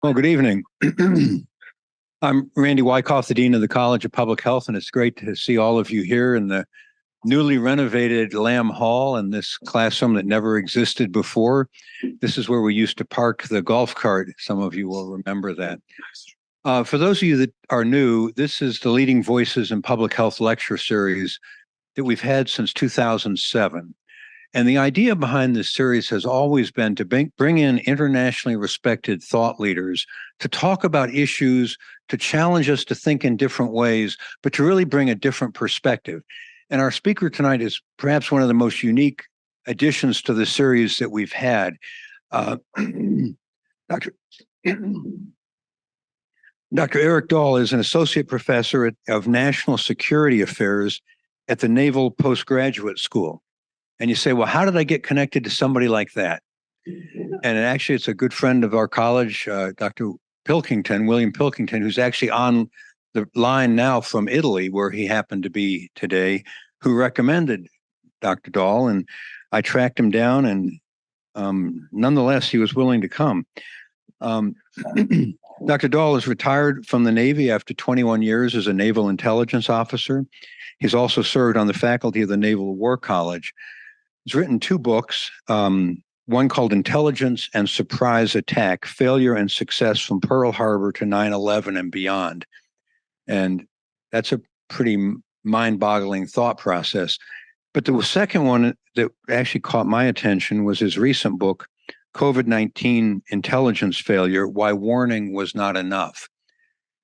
Well, good evening. I'm Randy Wyckoff, the Dean of the College of Public Health, and it's great to see all of you here in the newly renovated Lamb Hall and this classroom that never existed before. This is where we used to park the golf cart. Some of you will remember that. For those of you that are new, this is the Leading Voices in Public Health lecture series that we've had since 2007. And the idea behind this series has always been to bring in internationally respected thought leaders to talk about issues, to challenge us to think in different ways, but to really bring a different perspective. And our speaker tonight is perhaps one of the most unique additions to the series that we've had. Dr. Eric Dahl is an associate professor of national security affairs at the Naval Postgraduate School. And you say, well, how did I get connected to somebody like that? And actually, it's a good friend of our college, Dr. Pilkington, William Pilkington, who's actually on the line now from Italy, where he happened to be today, who recommended Dr. Dahl. And I tracked him down, and nonetheless, he was willing to come. Dr. Dahl is retired from the Navy after 21 years as a naval intelligence officer. He's also served on the faculty of the Naval War College. He's written two books, one called Intelligence and Surprise Attack, Failure and Success from Pearl Harbor to 9/11 and Beyond. And that's a pretty mind-boggling thought process. But the second one that actually caught my attention was his recent book, COVID-19 Intelligence Failure, Why Warning Was Not Enough.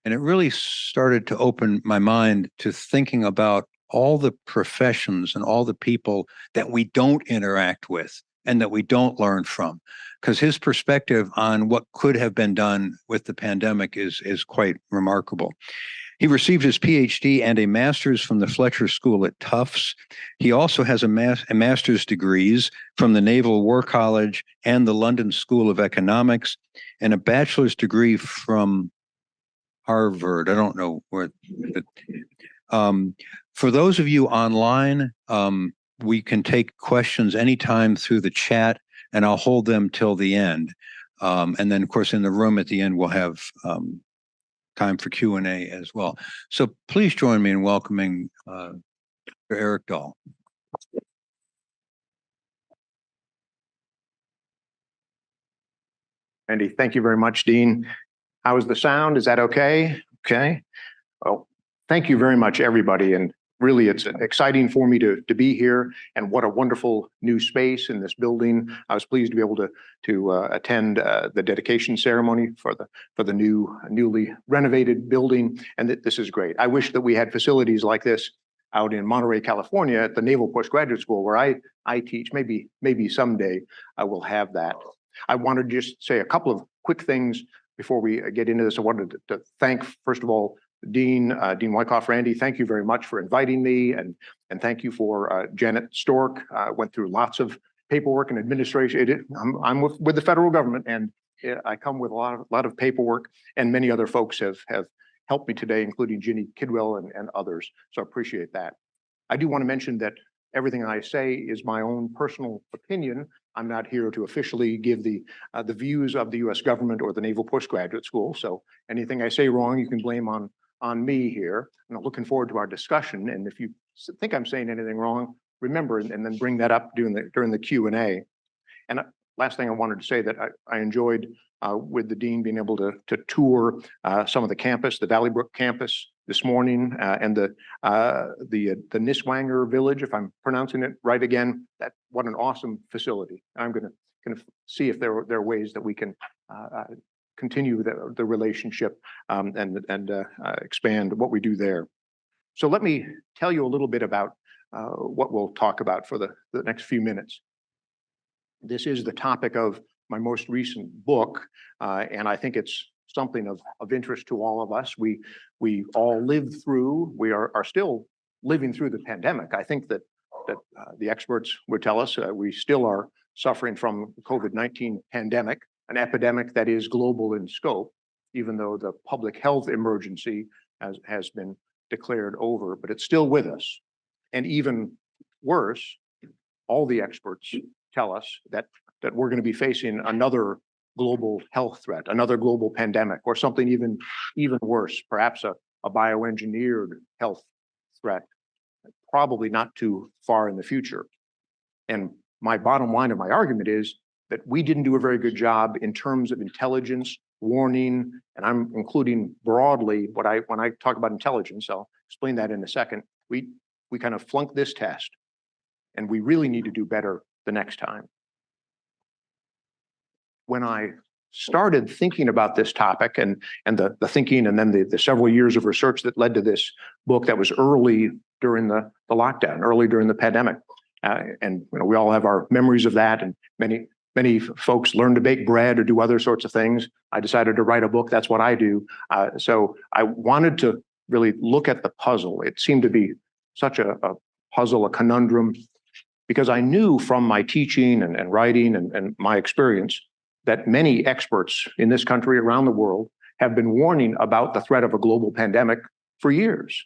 And it really started to open my mind to thinking about all the professions and all the people that we don't interact with and that we don't learn from, because his perspective on what could have been done with the pandemic is quite remarkable. He received his PhD and a master's from the Fletcher School at Tufts. He also has a master's degrees from the Naval War College and the London School of Economics, and a bachelor's degree from Harvard. I don't know where. For those of you online, we can take questions anytime through the chat, and I'll hold them till the end. And then, of course, in the room at the end, we'll have time for Q&A as well. So please join me in welcoming Eric Dahl. Andy, thank you very much, Dean. How is the sound? Is that okay? Okay. Well, thank you very much, everybody. And really, it's exciting for me to be here, and what a wonderful new space in this building. I was pleased to be able to attend the dedication ceremony for the newly renovated building, and this is great. I wish that we had facilities like this out in Monterey, California, at the Naval Postgraduate School, where I teach. Maybe someday I will have that. I want to just say a couple of quick things before we get into this. I wanted to thank, first of all, Dean Wyckoff. Randy, thank you very much for inviting me, and thank you for Janet Stork. Went through lots of paperwork and administration. I'm with the federal government, and I come with a lot of paperwork, and many other folks have helped me today, including Ginny Kidwell and others. So I appreciate that. I do want to mention that everything I say is my own personal opinion. I'm not here to officially give the views of the U.S. government or the Naval Postgraduate School. So anything I say wrong, you can blame on me here. And I'm looking forward to our discussion. And if you think I'm saying anything wrong, remember and then bring that up during the Q&A. And last thing I wanted to say that I enjoyed with the dean being able to tour some of the campus, the Valley Brook campus this morning, and the Niswanger Village, if I'm pronouncing it right again. What an awesome facility. I'm going to see if there are ways that we can continue the relationship and expand what we do there. So let me tell you a little bit about what we'll talk about for the next few minutes. This is the topic of my most recent book, and I think it's something of interest to all of us. We all lived through, we are still living through the pandemic. I think that the experts would tell us we still are suffering from COVID-19 pandemic, an epidemic that is global in scope, even though the public health emergency has been declared over, but it's still with us. And even worse, all the experts tell us that we're going to be facing another global health threat, another global pandemic, or something even worse, perhaps a bioengineered health threat, probably not too far in the future. And my bottom line of my argument is that we didn't do a very good job in terms of intelligence, warning, and I'm including broadly when I talk about intelligence, I'll explain that in a second. We kind of flunked this test, and we really need to do better the next time. When I started thinking about this topic and the thinking and then the several years of research that led to this book that was early during the lockdown, early during the pandemic. And we all have our memories of that, and many folks learn to bake bread or do other sorts of things. I decided to write a book. That's what I do. So I wanted to really look at the puzzle. It seemed to be such a puzzle, a conundrum, because I knew from my teaching and writing and my experience that many experts in this country, around the world, have been warning about the threat of a global pandemic for years.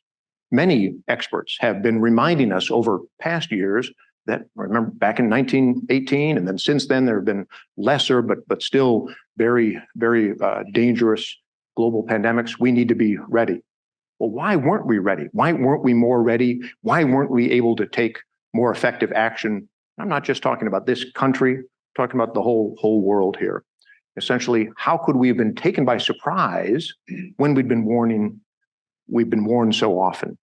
Many experts have been reminding us over past years that, remember, back in 1918, and then since then, there have been lesser, but still very, very dangerous global pandemics. We need to be ready. Well, why weren't we ready? Why weren't we more ready? Why weren't we able to take more effective action? I'm not just talking about this country, I'm talking about the whole world here. Essentially, how could we have been taken by surprise when we've been warned so often?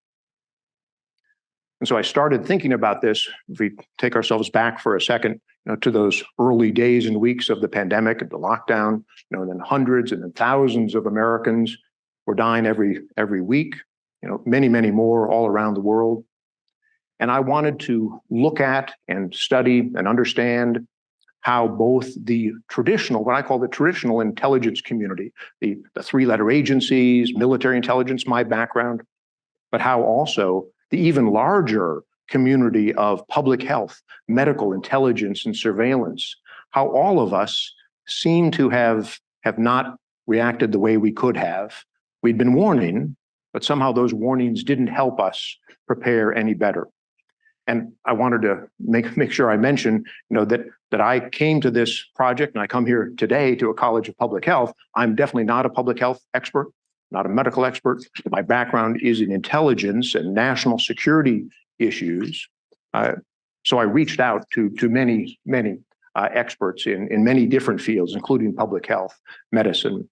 And so I started thinking about this. If we take ourselves back for a second, to those early days and weeks of the pandemic, of the lockdown, and then hundreds and then thousands of Americans were dying every week, many, many more all around the world. And I wanted to look at and study and understand how both the traditional, what I call the traditional intelligence community, the three-letter agencies, military intelligence, my background, but how also the even larger community of public health, medical intelligence, and surveillance, how all of us seem to have not reacted the way we could have. We'd been warning, but somehow those warnings didn't help us prepare any better. And I wanted to make sure I mention, that I came to this project, and I come here today to a College of Public Health. I'm definitely not a public health expert, not a medical expert. My background is in intelligence and national security issues. So I reached out to many experts in many different fields, including public health, medicine.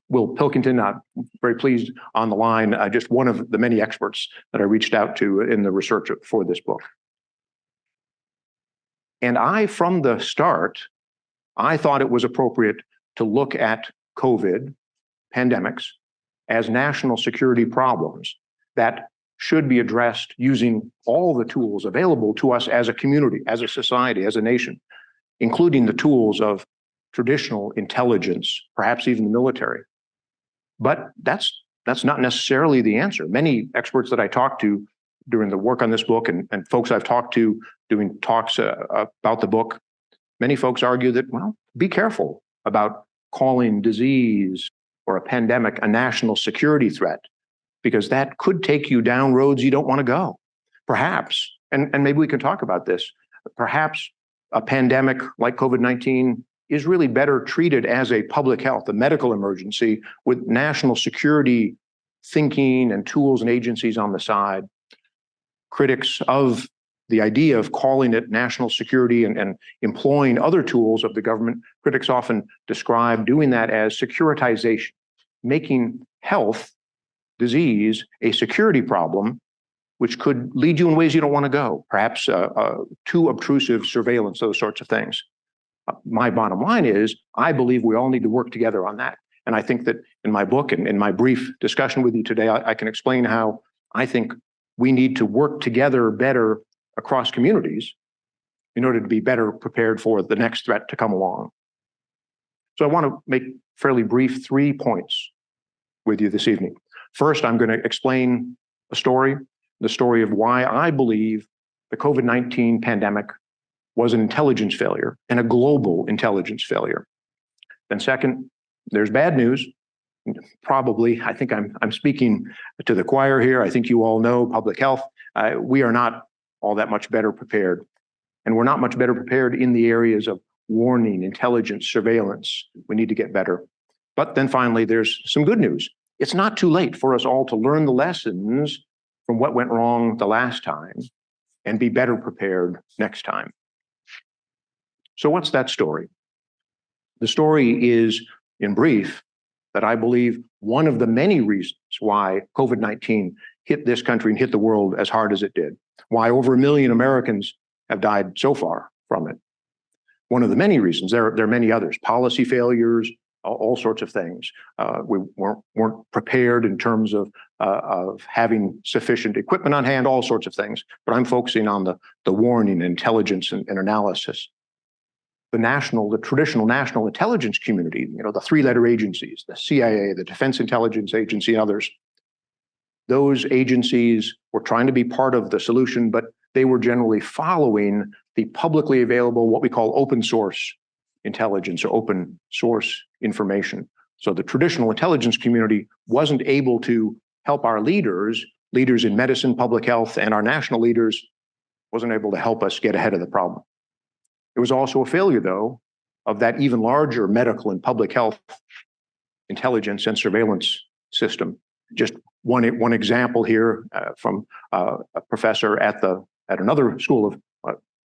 Will Pilkington, very pleased on the line, just one of the many experts that I reached out to in the research for this book. And from the start, I thought it was appropriate to look at COVID pandemics as national security problems that should be addressed using all the tools available to us as a community, as a society, as a nation, including the tools of traditional intelligence, perhaps even the military. But that's not necessarily the answer. Many experts that I talked to during the work on this book and folks I've talked to doing talks about the book, many folks argue that, be careful about calling disease or a pandemic a national security threat, because that could take you down roads you don't want to go. Perhaps, and maybe we can talk about this, perhaps a pandemic like COVID-19 is really better treated as a public health, a medical emergency with national security thinking and tools and agencies on the side. Critics of the idea of calling it national security and employing other tools of the government, critics often describe doing that as securitization, making health, disease, a security problem, which could lead you in ways you don't want to go, perhaps too obtrusive surveillance, those sorts of things. My bottom line is, I believe we all need to work together on that. And I think that in my book and in my brief discussion with you today, I can explain how I think we need to work together better across communities in order to be better prepared for the next threat to come along. So I want to make fairly brief 3 points with you this evening. First, I'm going to explain the story of why I believe the COVID-19 pandemic was an intelligence failure and a global intelligence failure. Then second, there's bad news. Probably, I think I'm speaking to the choir here. I think you all know public health. We are not all that much better prepared. And we're not much better prepared in the areas of warning, intelligence, surveillance. We need to get better. But then finally, there's some good news. It's not too late for us all to learn the lessons from what went wrong the last time and be better prepared next time. So what's that story? The story is, in brief, that I believe one of the many reasons why COVID-19 hit this country and hit the world as hard as it did, why over 1 million Americans have died so far from it. One of the many reasons, there are many others, policy failures, all sorts of things. We weren't prepared in terms of having sufficient equipment on hand, all sorts of things. But I'm focusing on the warning, intelligence, and analysis. The traditional national intelligence community, the three-letter agencies, the CIA, the Defense Intelligence Agency, and others, those agencies were trying to be part of the solution, but they were generally following the publicly available, what we call open source intelligence or open source information. So the traditional intelligence community wasn't able to help our leaders in medicine, public health, and our national leaders wasn't able to help us get ahead of the problem. It was also a failure, though, of that even larger medical and public health intelligence and surveillance system. Just one example here from a professor at another school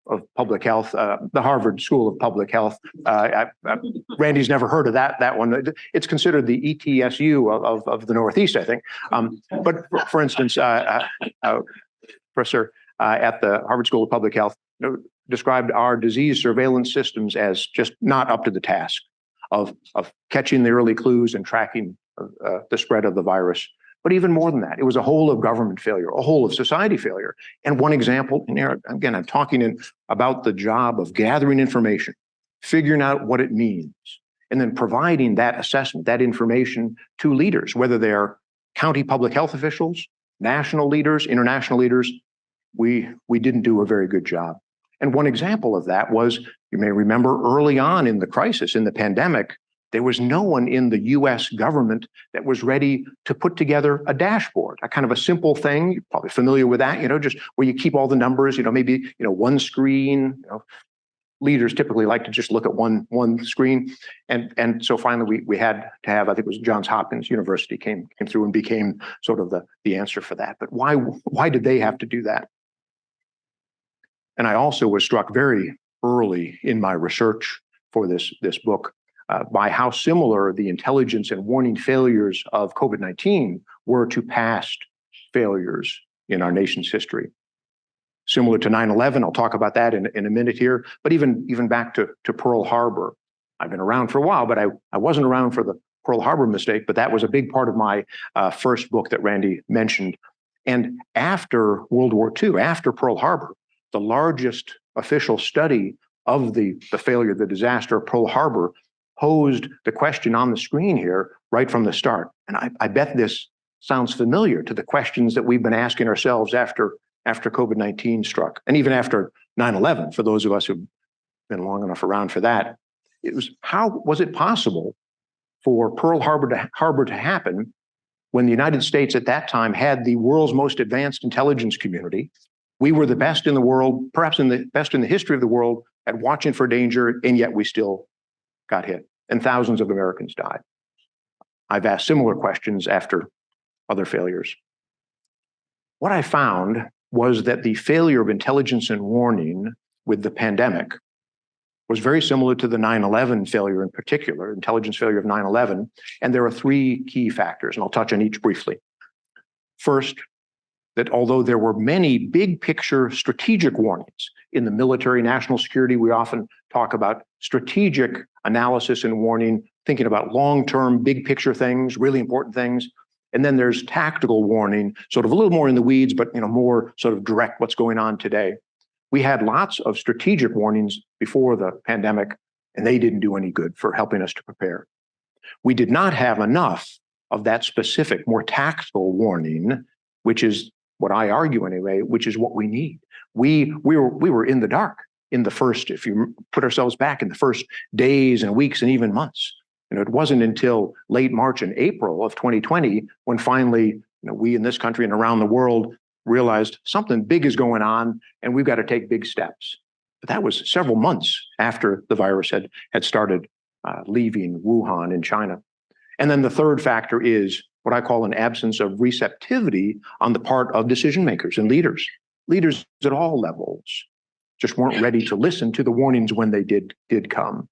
of public health, the Harvard School of Public Health. Randy's never heard of that one. It's considered the ETSU of the Northeast, I think. But for instance, professor at the Harvard School of Public Health described our disease surveillance systems as just not up to the task of catching the early clues and tracking the spread of the virus. But even more than that, it was a whole of government failure, a whole of society failure. And one example, and again, I'm talking about the job of gathering information, figuring out what it means, and then providing that assessment, that information to leaders, whether they're county public health officials, national leaders, international leaders. We didn't do a very good job. And one example of that was, you may remember early on in the crisis, in the pandemic, there was no one in the US government that was ready to put together a dashboard, a kind of a simple thing. You're probably familiar with that, just where you keep all the numbers, maybe, one screen. Leaders typically like to just look at one screen. And so finally we had to have, I think it was Johns Hopkins University came through and became sort of the answer for that. But why did they have to do that? And I also was struck very early in my research for this book by how similar the intelligence and warning failures of COVID-19 were to past failures in our nation's history. Similar to 9/11, I'll talk about that in a minute here, but even back to Pearl Harbor. I've been around for a while, but I wasn't around for the Pearl Harbor mistake, but that was a big part of my first book that Randy mentioned. And after World War II, after Pearl Harbor, the largest official study of the failure, the disaster of Pearl Harbor, posed the question on the screen here right from the start. And I bet this sounds familiar to the questions that we've been asking ourselves after COVID-19 struck, and even after 9/11, for those of us who've been long enough around for that. It was, how was it possible for Pearl Harbor to happen when the United States at that time had the world's most advanced intelligence community? We were the best in the world, perhaps the best in the history of the world, at watching for danger, and yet we still got hit, and thousands of Americans died. I've asked similar questions after other failures. What I found was that the failure of intelligence and warning with the pandemic was very similar to the 9/11 failure in particular, intelligence failure of 9/11, and there are three key factors, and I'll touch on each briefly. First, that although there were many big picture strategic warnings in the military, national security, we often talk about strategic analysis and warning, thinking about long-term, big picture things, really important things. And then there's tactical warning, sort of a little more in the weeds, but more sort of direct what's going on today. We had lots of strategic warnings before the pandemic, and they didn't do any good for helping us to prepare. We did not have enough of that specific, more tactical warning, which is what I argue anyway, which is what we need. We were in the dark in the first, if you put ourselves back in the first days and weeks and even months. It wasn't until late March and April of 2020 when finally, we in this country and around the world realized something big is going on and we've got to take big steps. But that was several months after the virus had started leaving Wuhan in China. And then the third factor is what I call an absence of receptivity on the part of decision makers and leaders. Leaders at all levels just weren't ready to listen to the warnings when they did come.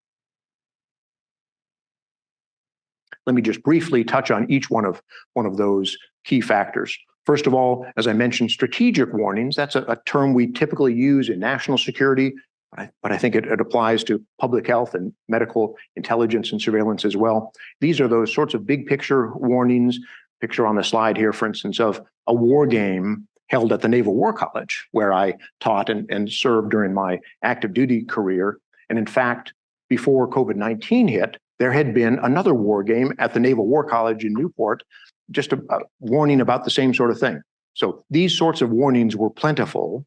Let me just briefly touch on each one of those key factors. First of all, as I mentioned, strategic warnings. That's a term we typically use in national security, but I think it applies to public health and medical intelligence and surveillance as well. These are those sorts of big picture warnings. Picture on the slide here, for instance, of a war game held at the Naval War College, where I taught and served during my active duty career. And in fact, before COVID-19 hit, there had been another war game at the Naval War College in Newport, just a warning about the same sort of thing. So these sorts of warnings were plentiful,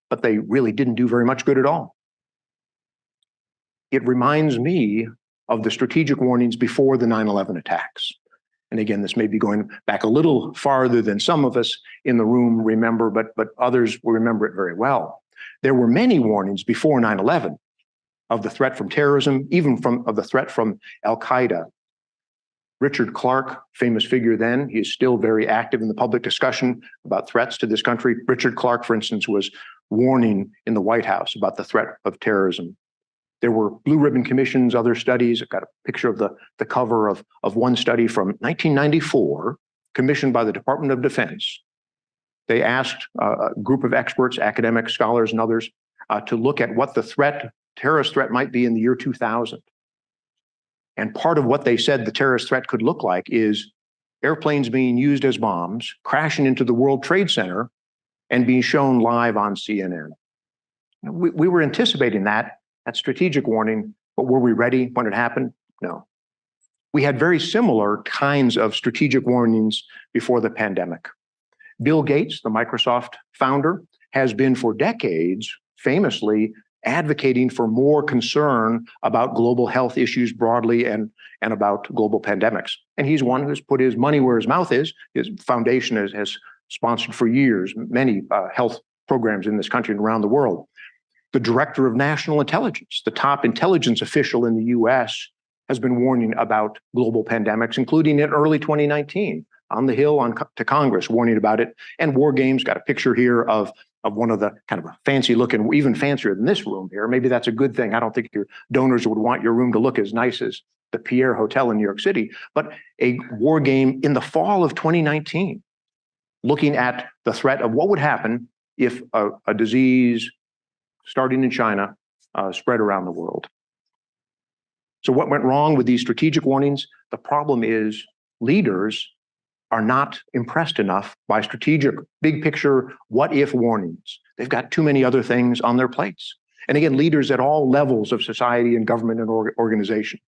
but they really didn't do very much good at all. It reminds me of the strategic warnings before the 9/11 attacks. And again, this may be going back a little farther than some of us in the room remember, but others will remember it very well. There were many warnings before 9/11 of the threat from terrorism, even of the threat from Al-Qaeda. Richard Clarke, famous figure then, he is still very active in the public discussion about threats to this country. Richard Clarke, for instance, was warning in the White House about the threat of terrorism. There were blue ribbon commissions, other studies. I've got a picture of the cover of one study from 1994, commissioned by the Department of Defense. They asked a group of experts, academics, scholars, and others to look at what the terrorist threat might be in the year 2000. And part of what they said the terrorist threat could look like is airplanes being used as bombs, crashing into the World Trade Center, and being shown live on CNN. We were anticipating that strategic warning, but were we ready when it happened? No. We had very similar kinds of strategic warnings before the pandemic. Bill Gates, the Microsoft founder, has been for decades famously advocating for more concern about global health issues broadly and about global pandemics. And he's one who's put his money where his mouth is. His foundation has sponsored for years many health programs in this country and around the world. The director of national intelligence, the top intelligence official in the US, has been warning about global pandemics, including in early 2019 on the Hill to Congress, warning about it. And war games, got a picture here of one of the kind of a fancy looking, even fancier than this room here. Maybe that's a good thing. I don't think your donors would want your room to look as nice as the Pierre Hotel in New York City, but a war game in the fall of 2019, looking at the threat of what would happen if a disease starting in China spread around the world. So what went wrong with these strategic warnings? The problem is leaders are not impressed enough by strategic, big picture, what if warnings. They've got too many other things on their plates. And again, leaders at all levels of society and government and organization,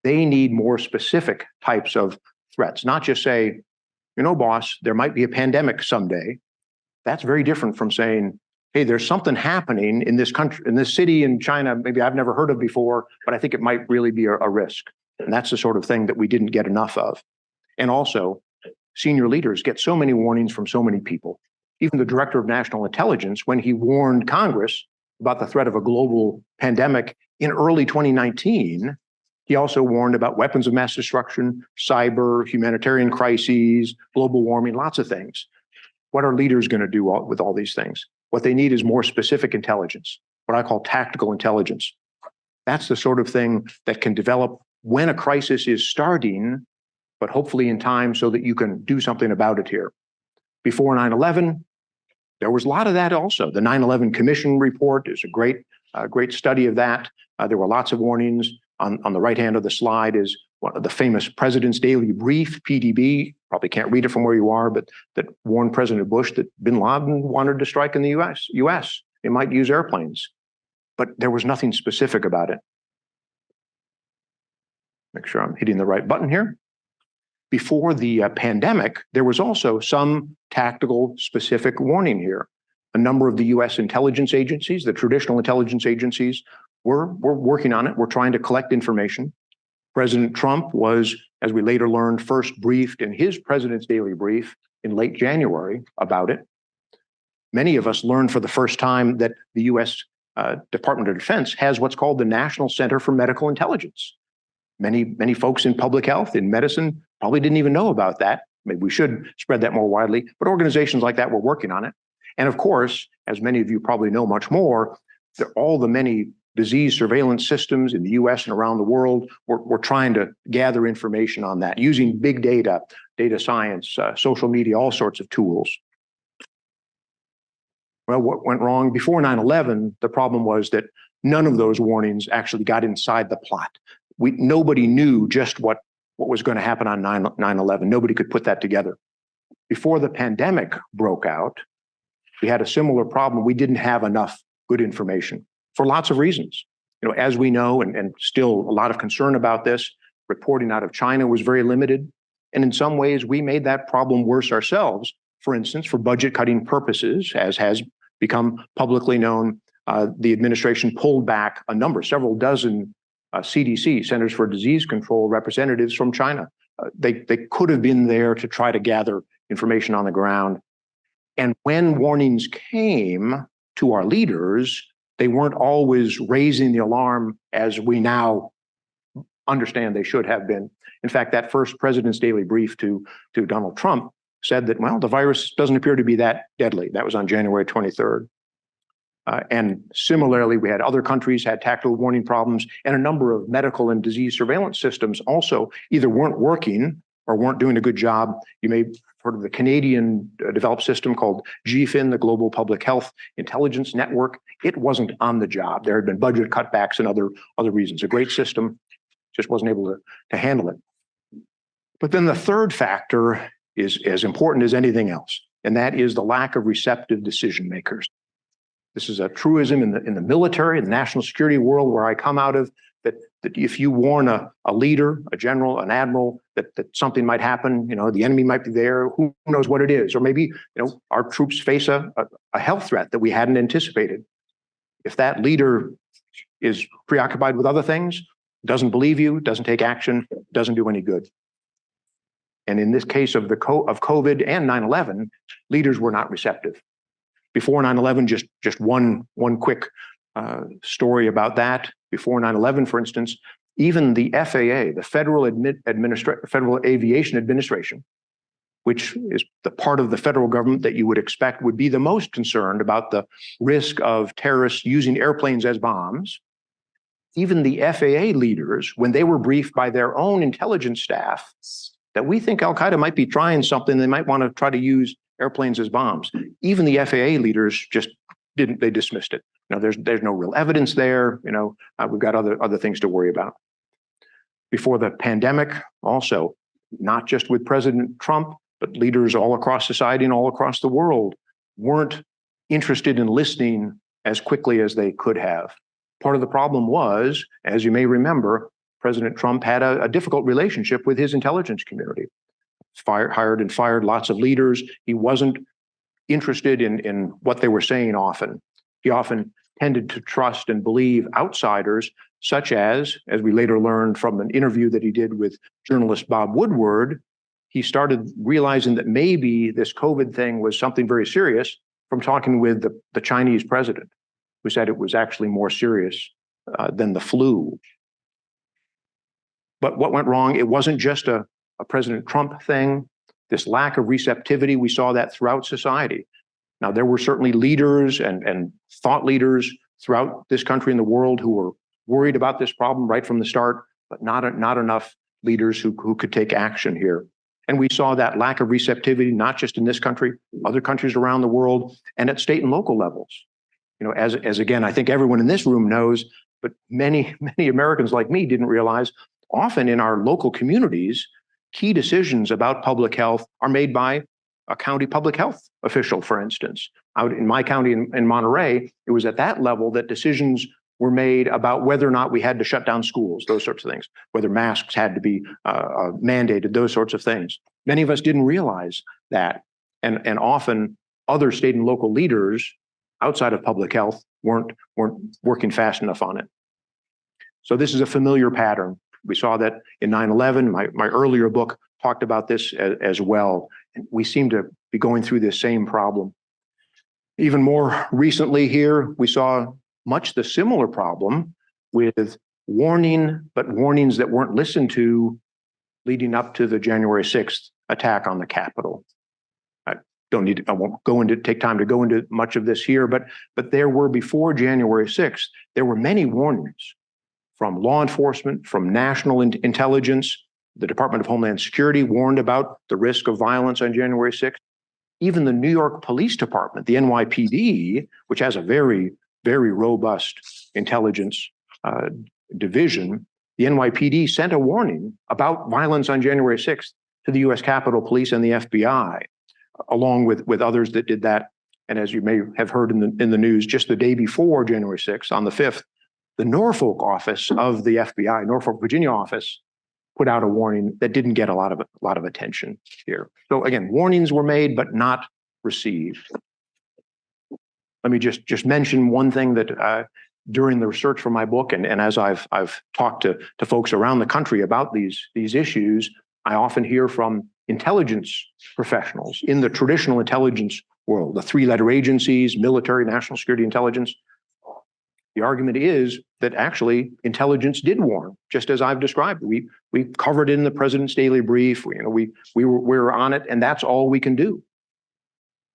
they need more specific types of threats, not just say, you know, boss, there might be a pandemic someday. That's very different from saying, hey, there's something happening in this country, in this city in China, maybe I've never heard of before, but I think it might really be a risk. And that's the sort of thing that we didn't get enough of. And also, senior leaders get so many warnings from so many people. Even the director of national intelligence, when he warned Congress about the threat of a global pandemic in early 2019, he also warned about weapons of mass destruction, cyber, humanitarian crises, global warming, lots of things. What are leaders going to do with all these things? What they need is more specific intelligence, what I call tactical intelligence. That's the sort of thing that can develop when a crisis is starting, but hopefully in time so that you can do something about it here. Before 9/11, there was a lot of that also. The 9/11 Commission report is a great study of that. There were lots of warnings. On the right hand of the slide is one of the famous President's Daily Brief, PDB. Probably can't read it from where you are, but that warned President Bush that bin Laden wanted to strike in the US. They might use airplanes, but there was nothing specific about it. Make sure I'm hitting the right button here. Before the pandemic, there was also some tactical specific warning here. A number of the US intelligence agencies, the traditional intelligence agencies, were working on it. We're trying to collect information. President Trump was, as we later learned, first briefed in his President's Daily Brief in late January about it. Many of us learned for the first time that the US Department of Defense has what's called the National Center for Medical Intelligence. Many folks in public health, in medicine, probably didn't even know about that. Maybe we should spread that more widely, but organizations like that were working on it. And of course, as many of you probably know much more, all the many disease surveillance systems in the US and around the world, we're trying to gather information on that using big data, data science, social media, all sorts of tools. Well, what went wrong before 9/11, the problem was that none of those warnings actually got inside the plot. Nobody knew just what was going to happen on 9/11. Nobody could put that together. Before the pandemic broke out, we had a similar problem. We didn't have enough good information for lots of reasons. As we know, and still a lot of concern about this, reporting out of China was very limited. And in some ways, we made that problem worse ourselves. For instance, for budget cutting purposes, as has become publicly known, the administration pulled back several dozen CDC, Centers for Disease Control representatives from China. They could have been there to try to gather information on the ground. And when warnings came to our leaders, they weren't always raising the alarm as we now understand they should have been. In fact, that first President's Daily Brief to Donald Trump said that, well, the virus doesn't appear to be that deadly. That was on January 23rd. And similarly, we had other countries had tactical warning problems, and a number of medical and disease surveillance systems also either weren't working or weren't doing a good job. You may have heard of the Canadian developed system called GFIN, the Global Public Health Intelligence Network. It wasn't on the job. There had been budget cutbacks and other reasons. A great system, just wasn't able to handle it. But then the third factor is as important as anything else, and that is the lack of receptive decision makers. This is a truism in the military, the national security world where I come out of, that if you warn a leader, a general, an admiral, that something might happen, the enemy might be there, who knows what it is, or maybe, our troops face a health threat that we hadn't anticipated. If that leader is preoccupied with other things, doesn't believe you, doesn't take action, doesn't do any good. And in this case of COVID and 9/11, leaders were not receptive. Before 9/11, just one quick story about that. Before 9/11, for instance, even the FAA, the Federal Aviation Administration, which is the part of the federal government that you would expect would be the most concerned about the risk of terrorists using airplanes as bombs, even the FAA leaders, when they were briefed by their own intelligence staff that we think Al-Qaeda might be trying something, they might want to try to use airplanes as bombs, even the FAA leaders just didn't, they dismissed it. There's no real evidence there. We've got other things to worry about. Before the pandemic, also, not just with President Trump, but leaders all across society and all across the world weren't interested in listening as quickly as they could have. Part of the problem was, as you may remember, President Trump had a difficult relationship with his intelligence community. Hired and fired lots of leaders. He wasn't interested in what they were saying often. He often tended to trust and believe outsiders, such as we later learned from an interview that he did with journalist Bob Woodward, he started realizing that maybe this COVID thing was something very serious from talking with the Chinese president, who said it was actually more serious than the flu. But what went wrong? It wasn't just a President Trump thing. This lack of receptivity, we saw that throughout society. Now, there were certainly leaders and thought leaders throughout this country and the world who were worried about this problem right from the start, but not enough leaders who could take action here. And we saw that lack of receptivity, not just in this country, other countries around the world, and at state and local levels. As again, I think everyone in this room knows, but many Americans like me didn't realize, often in our local communities, key decisions about public health are made by a county public health official, for instance. Out in my county in Monterey, it was at that level that decisions were made about whether or not we had to shut down schools, those sorts of things, whether masks had to be mandated, those sorts of things. Many of us didn't realize that. And often other state and local leaders outside of public health weren't working fast enough on it. So this is a familiar pattern. We saw that in 9/11. My earlier book talked about this as well. And we seem to be going through this same problem. Even more recently here, we saw much the similar problem with warnings that weren't listened to leading up to the January 6th attack on the Capitol. I won't take time to go into much of this here, but there were, before January 6th, there were many warnings from law enforcement, from national intelligence. The Department of Homeland Security warned about the risk of violence on January 6th. Even the New York Police Department, the NYPD, which has a very, very robust intelligence division, the NYPD sent a warning about violence on January 6th to the US Capitol Police and the FBI, along with others that did that. And as you may have heard in the news, just the day before January 6th, on the 5th, the Norfolk office of the FBI, Norfolk, Virginia office, put out a warning that didn't get a lot of attention here. So again, warnings were made, but not received. Let me just mention one thing that during the research for my book, and as I've talked to folks around the country about these issues, I often hear from intelligence professionals in the traditional intelligence world, the three-letter agencies, military, national security intelligence. The argument is that actually intelligence did warn, just as I've described. We covered it in the President's Daily Brief. We were on it, and that's all we can do.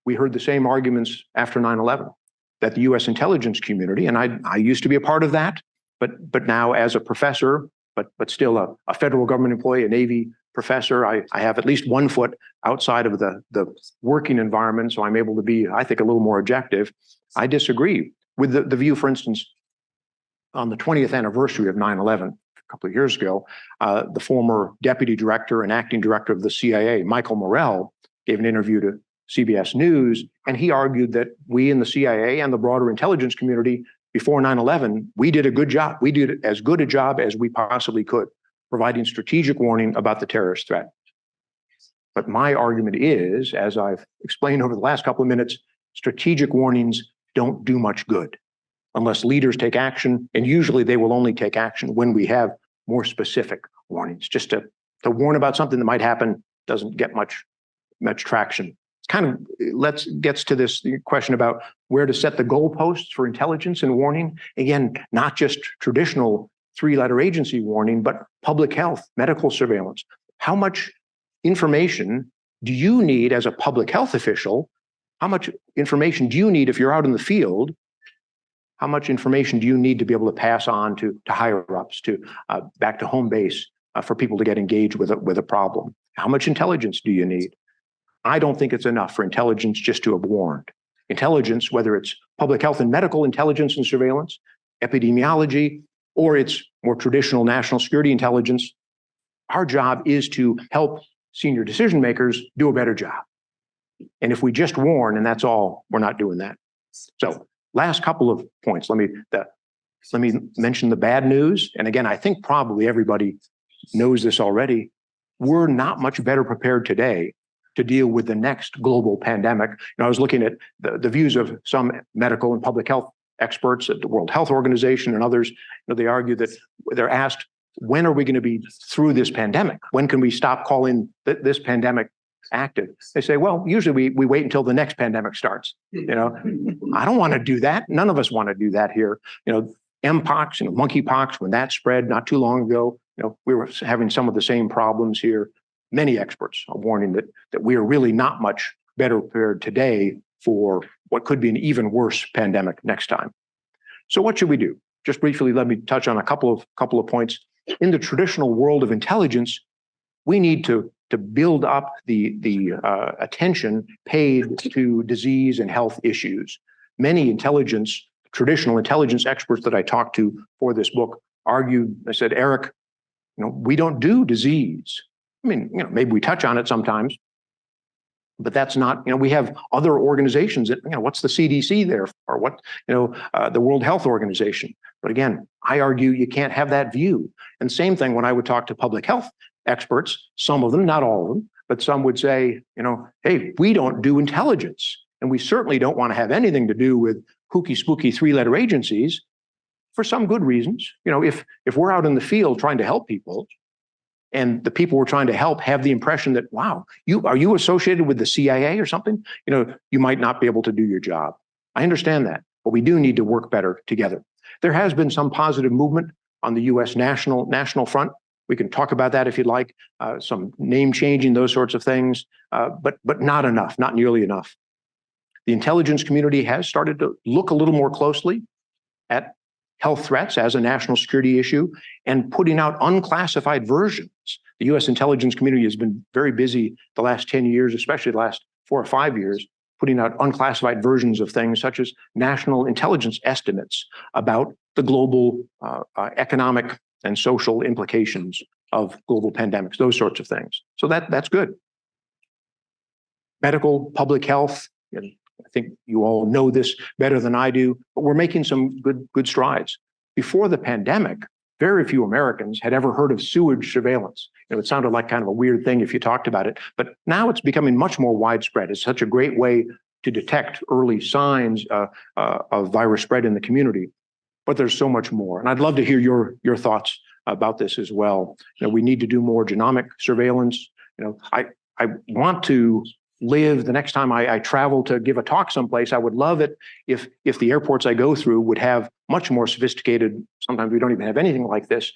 We heard the same arguments after 9/11, that the U.S. intelligence community, and I used to be a part of that, but now as a professor, but still a federal government employee, a Navy professor, I have at least one foot outside of the working environment, so I'm able to be, I think, a little more objective. I disagree with the view, for instance, on the 20th anniversary of 9/11, a couple of years ago, the former deputy director and acting director of the CIA, Michael Morrell, gave an interview to CBS News, and he argued that we in the CIA and the broader intelligence community before 9/11, we did a good job. We did as good a job as we possibly could, providing strategic warning about the terrorist threat. But my argument is, as I've explained over the last couple of minutes, strategic warnings don't do much good unless leaders take action, and usually they will only take action when we have more specific warnings. Just to warn about something that might happen doesn't get much traction. It's kind of gets to this question about where to set the goalposts for intelligence and warning. Again, not just traditional three-letter agency warning, but public health, medical surveillance. How much information do you need as a public health official? How much information do you need if you're out in the field? How much information do you need to be able to pass on to higher ups, to back to home base for people to get engaged with a problem? How much intelligence do you need? I don't think it's enough for intelligence just to have warned. Intelligence, whether it's public health and medical intelligence and surveillance, epidemiology, or it's more traditional national security intelligence, our job is to help senior decision makers do a better job. And if we just warn and that's all, we're not doing that. So last couple of points. Let me mention the bad news. And again, I think probably everybody knows this already. We're not much better prepared today to deal with the next global pandemic. I was looking at the views of some medical and public health experts at the World Health Organization and others. They argue that they're asked, when are we going to be through this pandemic? When can we stop calling this pandemic active? They say, well, usually we wait until the next pandemic starts. I don't want to do that. None of us want to do that here. Mpox, monkeypox, when that spread not too long ago, we were having some of the same problems here. Many experts are warning that we are really not much better prepared today for what could be an even worse pandemic next time. So what should we do? Just briefly, let me touch on a couple of points. In the traditional world of intelligence, we need to build up the attention paid to disease and health issues. Many traditional intelligence experts that I talked to for this book argued, I said, Eric, we don't do disease. I mean, maybe we touch on it sometimes, but that's not, we have other organizations that, what's the CDC there for? What, the World Health Organization. But again, I argue you can't have that view. And same thing when I would talk to public health experts, some of them, not all of them, but some would say, hey, we don't do intelligence. And we certainly don't want to have anything to do with hooky spooky three-letter agencies for some good reasons. If we're out in the field trying to help people and the people we're trying to help have the impression that, wow, are you associated with the CIA or something? You might not be able to do your job. I understand that. but we do need to work better together. There has been some positive movement on the U.S. national front. We can talk about that if you'd like, some name changing, those sorts of things, but not enough, not nearly enough. The intelligence community has started to look a little more closely at health threats as a national security issue and putting out unclassified versions. The U.S. intelligence community has been very busy the last 10 years, especially the last 4 or 5 years, putting out unclassified versions of things such as national intelligence estimates about the global economic and social implications of global pandemics, those sorts of things. So that's good. Medical, public health, and I think you all know this better than I do, but we're making some good strides. Before the pandemic, very few Americans had ever heard of sewage surveillance. It sounded like kind of a weird thing if you talked about it, but now it's becoming much more widespread. It's such a great way to detect early signs of virus spread in the community, but there's so much more. And I'd love to hear your thoughts about this as well. We need to do more genomic surveillance. I want to live the next time I travel to give a talk someplace. I would love it if the airports I go through would have much more sophisticated, sometimes we don't even have anything like this,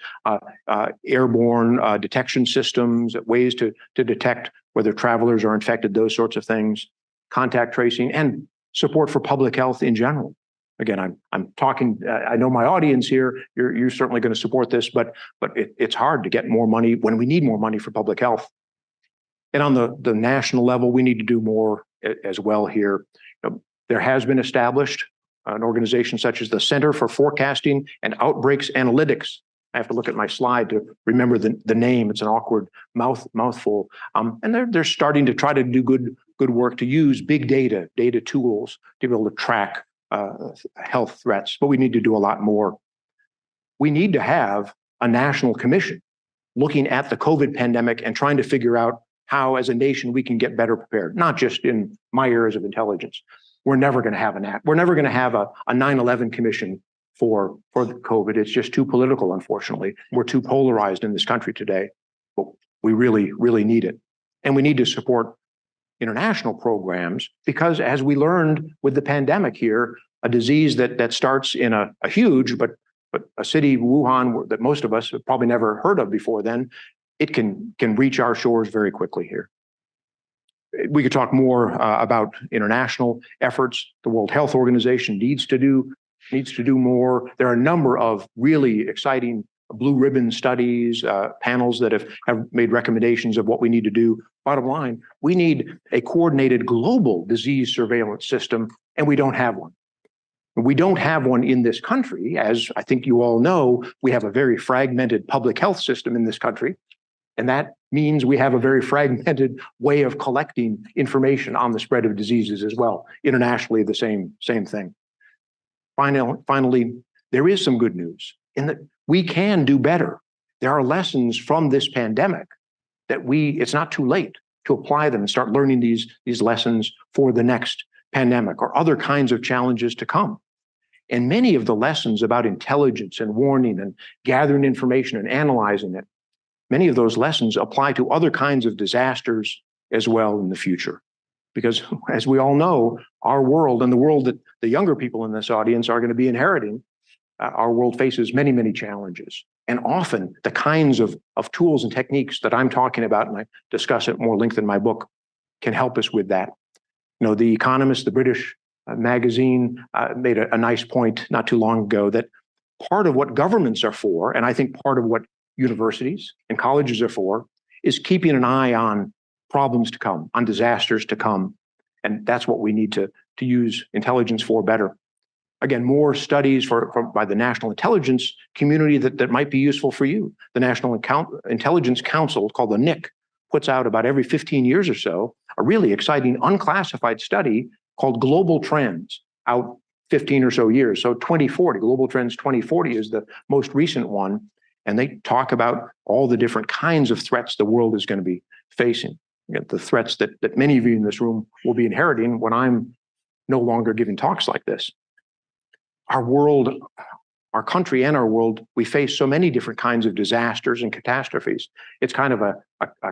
airborne detection systems, ways to detect whether travelers are infected, those sorts of things, contact tracing, and support for public health in general. Again, I'm talking, I know my audience here, you're certainly going to support this, but it's hard to get more money when we need more money for public health. And on the national level, we need to do more as well here. There has been established an organization such as the Center for Forecasting and Outbreaks Analytics. I have to look at my slide to remember the name. It's an awkward mouthful. And they're starting to try to do good work to use big data tools to be able to track health threats, but we need to do a lot more. We need to have a national commission looking at the COVID pandemic and trying to figure out how, as a nation, we can get better prepared, not just in my areas of intelligence. We're never going to have we're never going to have a 9/11 commission for the COVID. It's just too political, unfortunately. We're too polarized in this country today, but we really, really need it. And we need to support international programs because, as we learned with the pandemic here, a disease that starts in a huge, but a city, Wuhan, that most of us have probably never heard of before then, it can reach our shores very quickly here. We could talk more about international efforts. The World Health Organization needs to do more. There are a number of really exciting blue ribbon studies, panels that have made recommendations of what we need to do. Bottom line, we need a coordinated global disease surveillance system, and we don't have one. We don't have one in this country. As I think you all know, we have a very fragmented public health system in this country. And that means we have a very fragmented way of collecting information on the spread of diseases as well. Internationally, the same thing. Finally, there is some good news in that we can do better. There are lessons from this pandemic that it's not too late to apply them and start learning these lessons for the next pandemic or other kinds of challenges to come. And many of the lessons about intelligence and warning and gathering information and analyzing it, many of those lessons apply to other kinds of disasters as well in the future. Because as we all know, our world and the world that the younger people in this audience are going to be inheriting, our world faces many, many challenges. And often the kinds of tools and techniques that I'm talking about, and I discuss at more length in my book, can help us with that. The Economist, the British magazine, made a nice point not too long ago that part of what governments are for, and I think part of what universities and colleges are for, is keeping an eye on problems to come, on disasters to come. And that's what we need to use intelligence for better. Again, more studies by the national intelligence community that might be useful for you. The National Intelligence Council, called the NIC, puts out about every 15 years or so a really exciting unclassified study called Global Trends, out 15 or so years. So 2040, Global Trends 2040 is the most recent one. And they talk about all the different kinds of threats the world is going to be facing. The threats that many of you in this room will be inheriting when I'm no longer giving talks like this. Our world, our country and our world, we face so many different kinds of disasters and catastrophes. It's kind of a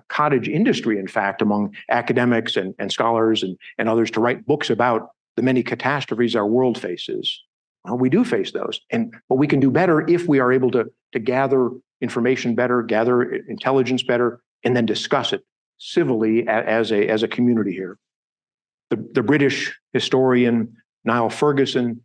cottage industry, in fact, among academics and scholars and others to write books about the many catastrophes our world faces. We do face those, but we can do better if we are able to gather information better, gather intelligence better, and then discuss it civilly as a community here. The British historian Niall Ferguson,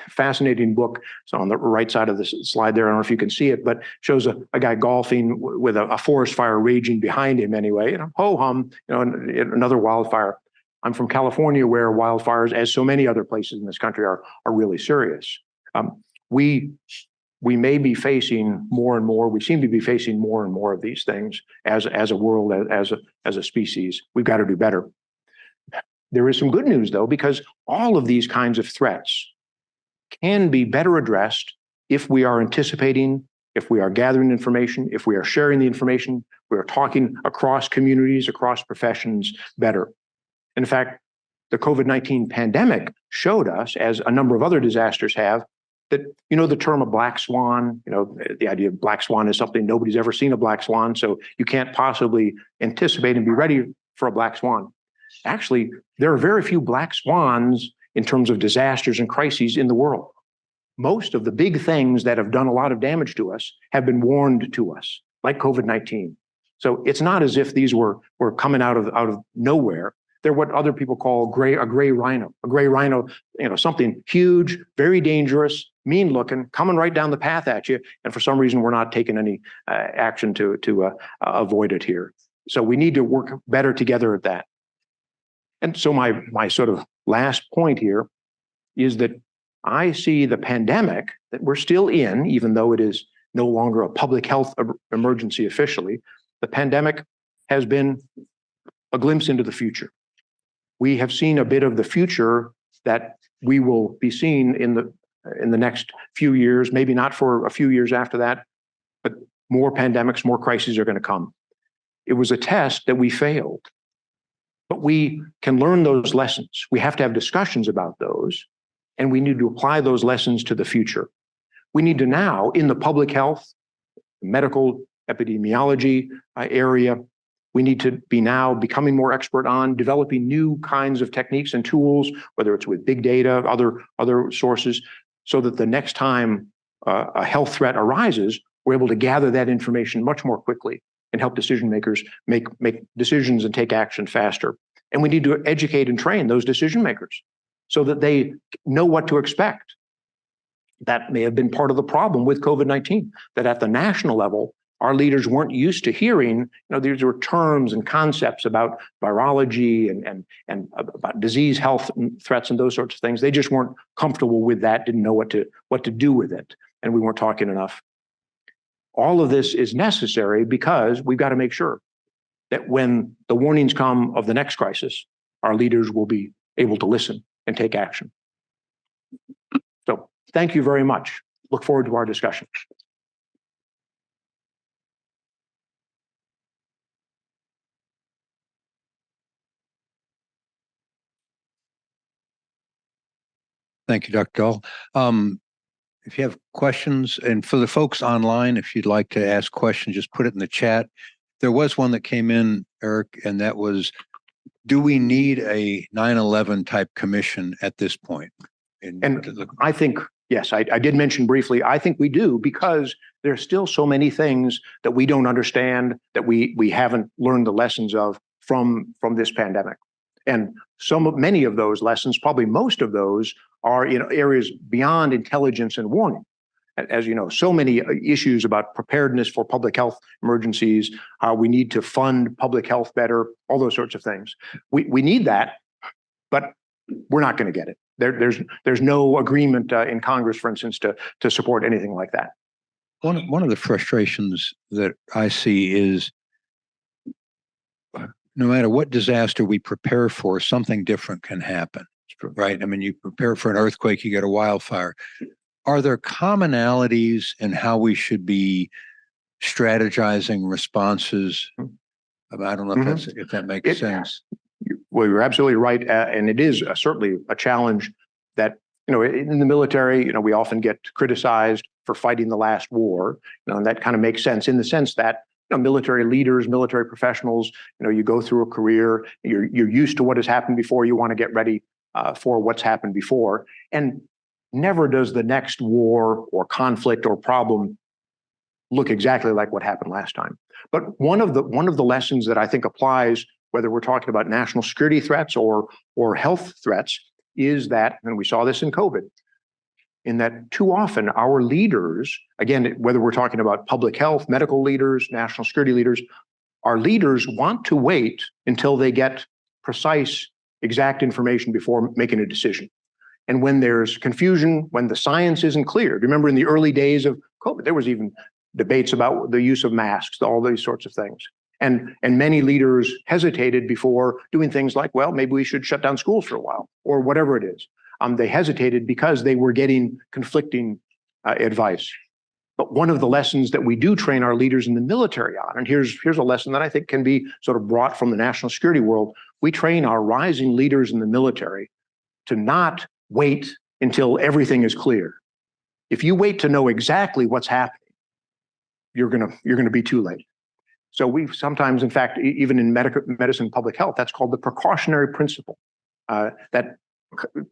fascinating book. It's on the right side of the slide there. I don't know if you can see it, but shows a guy golfing with a forest fire raging behind him anyway. Ho hum, another wildfire. I'm from California, where wildfires, as so many other places in this country, are really serious. We may be facing more and more. We seem to be facing more and more of these things as a world, as a species. We've got to do better. There is some good news, though, because all of these kinds of threats can be better addressed if we are anticipating, if we are gathering information, if we are sharing the information, we are talking across communities, across professions better. In fact, the COVID-19 pandemic showed us, as a number of other disasters have, that, the term a black swan, the idea of black swan is something nobody's ever seen a black swan, so you can't possibly anticipate and be ready for a black swan. Actually, there are very few black swans in terms of disasters and crises in the world. Most of the big things that have done a lot of damage to us have been warned to us, like COVID-19. So it's not as if these were coming out of nowhere. They're what other people call a gray rhino. A gray rhino, something huge, very dangerous, mean looking, coming right down the path at you. And for some reason, we're not taking any action to avoid it here. So we need to work better together at that. And so my sort of last point here is that I see the pandemic that we're still in, even though it is no longer a public health emergency officially, the pandemic has been a glimpse into the future. We have seen a bit of the future that we will be seeing in the next few years, maybe not for a few years after that, but more pandemics, more crises are going to come. It was a test that we failed. But we can learn those lessons. We have to have discussions about those, and we need to apply those lessons to the future. We need to now, in the public health, medical epidemiology area, we need to be now becoming more expert on developing new kinds of techniques and tools, whether it's with big data, other sources, so that the next time a health threat arises, we're able to gather that information much more quickly and help decision makers make decisions and take action faster. And we need to educate and train those decision makers so that they know what to expect. That may have been part of the problem with COVID-19, that at the national level, our leaders weren't used to hearing, these were terms and concepts about virology and about disease health threats and those sorts of things. They just weren't comfortable with that, didn't know what to do with it. And we weren't talking enough. All of this is necessary because we've got to make sure that when the warnings come of the next crisis, our leaders will be able to listen and take action. So thank you very much. Look forward to our discussion. Thank you, Dr. Dahl. If you have questions, and for the folks online, if you'd like to ask questions, just put it in the chat. There was one that came in, Eric, and that was, do we need a 9/11 type commission at this point? And I think, yes, I did mention briefly, I think we do, because there's still so many things that we don't understand, that we haven't learned the lessons of from this pandemic. And many of those lessons, probably most of those, are in areas beyond intelligence and warning. As you know, so many issues about preparedness for public health emergencies, how we need to fund public health better, all those sorts of things. We need that, but we're not going to get it. There's no agreement in Congress, for instance, to support anything like that. One of the frustrations that I see is, no matter what disaster we prepare for, something different can happen, right? I mean, you prepare for an earthquake, you get a wildfire. Are there commonalities in how we should be strategizing responses? I don't know if that makes sense. Well, you're absolutely right. And it is certainly a challenge that, in the military, we often get criticized for fighting the last war. And that kind of makes sense in the sense that, military leaders, military professionals, you go through a career, you're used to what has happened before, you want to get ready for what's happened before. And never does the next war or conflict or problem look exactly like what happened last time. But one of the lessons that I think applies, whether we're talking about national security threats or health threats, is that, and we saw this in COVID, in that too often our leaders, again, whether we're talking about public health, medical leaders, national security leaders, our leaders want to wait until they get precise, exact information before making a decision. And when there's confusion, when the science isn't clear, remember in the early days of COVID, there was even debates about the use of masks, all these sorts of things. And many leaders hesitated before doing things like, well, maybe we should shut down schools for a while, or whatever it is. They hesitated because they were getting conflicting advice. But one of the lessons that we do train our leaders in the military on, and here's a lesson that I think can be sort of brought from the national security world, we train our rising leaders in the military to not wait until everything is clear. If you wait to know exactly what's happening, you're gonna be too late. So we sometimes, in fact, even in medicine, public health, that's called the precautionary principle. That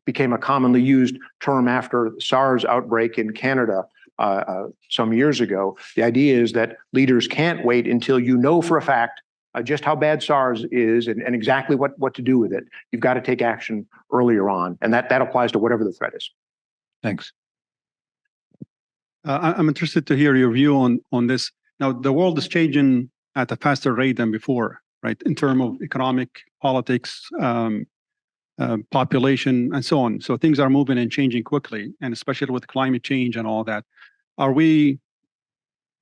became a commonly used term after the SARS outbreak in Canada some years ago. The idea is that leaders can't wait until you know for a fact just how bad SARS is and exactly what to do with it. You've got to take action earlier on, and that applies to whatever the threat is. Thanks. I'm interested to hear your view on this. Now, the world is changing at a faster rate than before, right? In terms of economic, politics, population, and so on. So things are moving and changing quickly, and especially with climate change and all that. Are we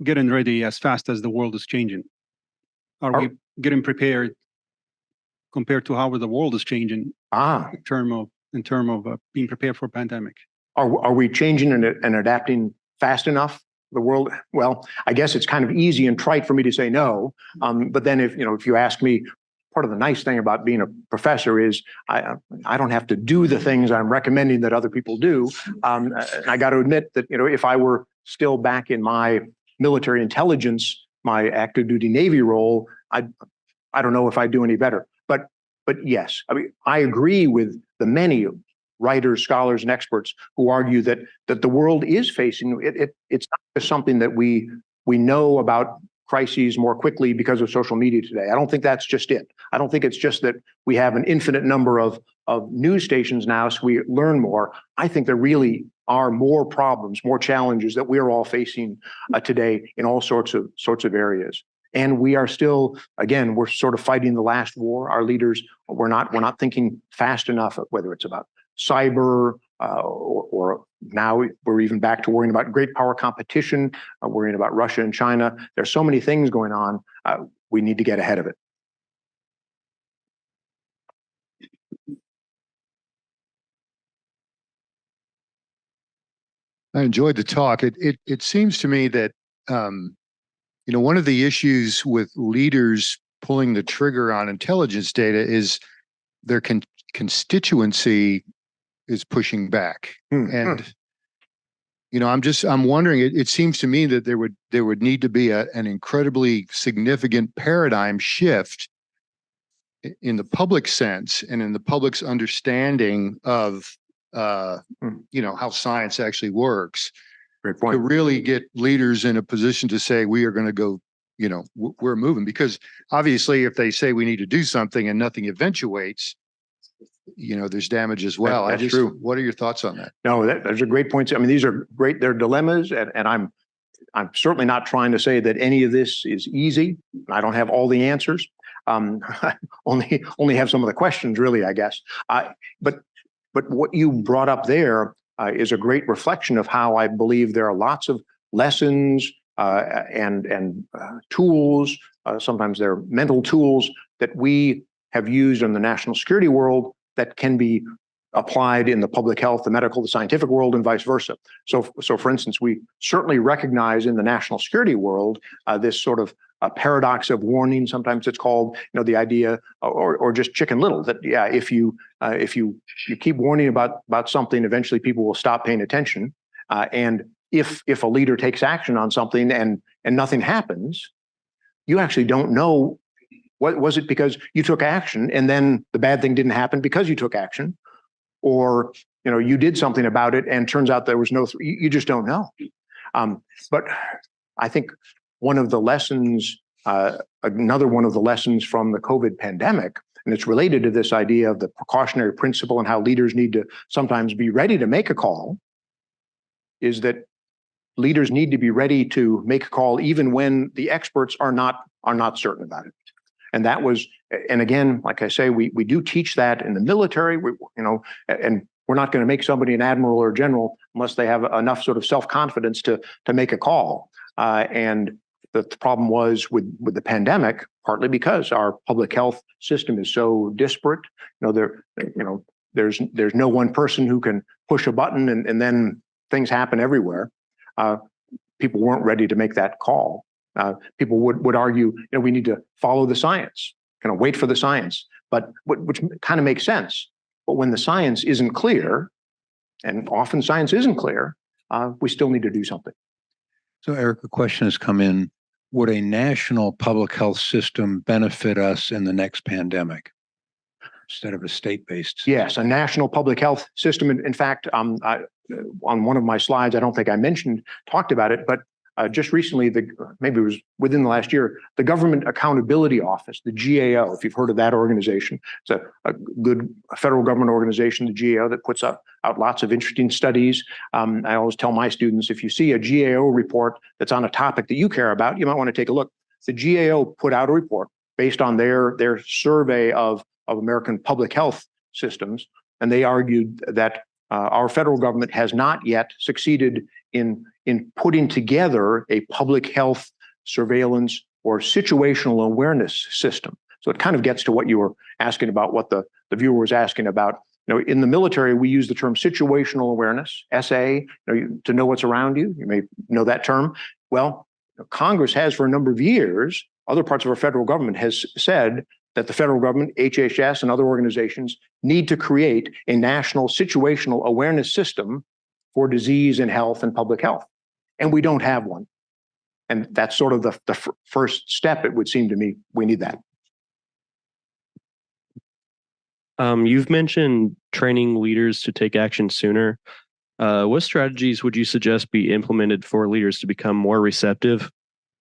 getting ready as fast as the world is changing? Are we getting prepared compared to how the world is changing in terms of being prepared for a pandemic? Are we changing and adapting fast enough? The world, well, I guess it's kind of easy and trite for me to say no. But then if you ask me, part of the nice thing about being a professor is I don't have to do the things I'm recommending that other people do. And I got to admit that, if I were still back in my military intelligence, my active duty Navy role, I don't know if I'd do any better. But yes, I mean, I agree with the many writers, scholars, and experts who argue that the world is facing it's not just something that we know about crises more quickly because of social media today. I don't think that's just it. I don't think it's just that we have an infinite number of news stations now, so we learn more. I think there really are more problems, more challenges that we're all facing today in all sorts of areas. And we are still, again, we're sort of fighting the last war. Our leaders, we're not thinking fast enough, whether it's about cyber, or now we're even back to worrying about great power competition, worrying about Russia and China. There's so many things going on. We need to get ahead of it. I enjoyed the talk. It seems to me that one of the issues with leaders pulling the trigger on intelligence data is their constituency is pushing back. And I'm wondering, it seems to me that there would need to be an incredibly significant paradigm shift in the public sense and in the public's understanding of how science actually works. Great point. To really get leaders in a position to say we are going to go, we're moving. Because obviously if they say we need to do something and nothing eventuates, there's damage as well. That's true. What are your thoughts on that? No, those are great points. I mean, these are great. They're dilemmas, and I'm certainly not trying to say that any of this is easy. I don't have all the answers. Only have some of the questions, really, I guess. But what you brought up there is a great reflection of how I believe there are lots of lessons and tools. Sometimes they're mental tools that we have used in the national security world that can be applied in the public health, the medical, the scientific world, and vice versa. So for instance, we certainly recognize in the national security world this sort of paradox of warning. Sometimes it's called, the idea, or just Chicken Little, that if you keep warning about something, eventually people will stop paying attention. And if a leader takes action on something and nothing happens, you actually don't know. What was it because you took action and then the bad thing didn't happen because you took action? Or you did something about it and turns out there was no, you just don't know. But I think one of the lessons, another one of the lessons from the COVID pandemic, and it's related to this idea of the precautionary principle and how leaders need to sometimes be ready to make a call, is that leaders need to be ready to make a call even when the experts are not certain about it. And that was, and again, like I say, we do teach that in the military, and we're not going to make somebody an admiral or a general unless they have enough sort of self-confidence to make a call. And the problem was with the pandemic, partly because our public health system is so disparate. There's no one person who can push a button and then things happen everywhere. People weren't ready to make that call. People would argue, we need to follow the science, kind of wait for the science, but which kind of makes sense. But when the science isn't clear, and often science isn't clear, we still need to do something. So, Eric, a question has come in. Would a national public health system benefit us in the next pandemic instead of a state-based? Yes, a national public health system. In fact, on one of my slides, I don't think I talked about it, but just recently, maybe it was within the last year, the Government Accountability Office, the GAO, if you've heard of that organization, it's a good federal government organization, the GAO, that puts out lots of interesting studies. I always tell my students, if you see a GAO report that's on a topic that you care about, you might want to take a look. The GAO put out a report based on their survey of American public health systems, and they argued that our federal government has not yet succeeded in putting together a public health surveillance or situational awareness system. So it kind of gets to what you were asking about, what the viewer was asking about. In the military, we use the term situational awareness, SA, to know what's around you. You may know that term. Well, Congress has for a number of years, other parts of our federal government has said that the federal government, HHS, and other organizations need to create a national situational awareness system for disease and health and public health. And we don't have one. And that's sort of the first step, it would seem to me. We need that. You've mentioned training leaders to take action sooner. What strategies would you suggest be implemented for leaders to become more receptive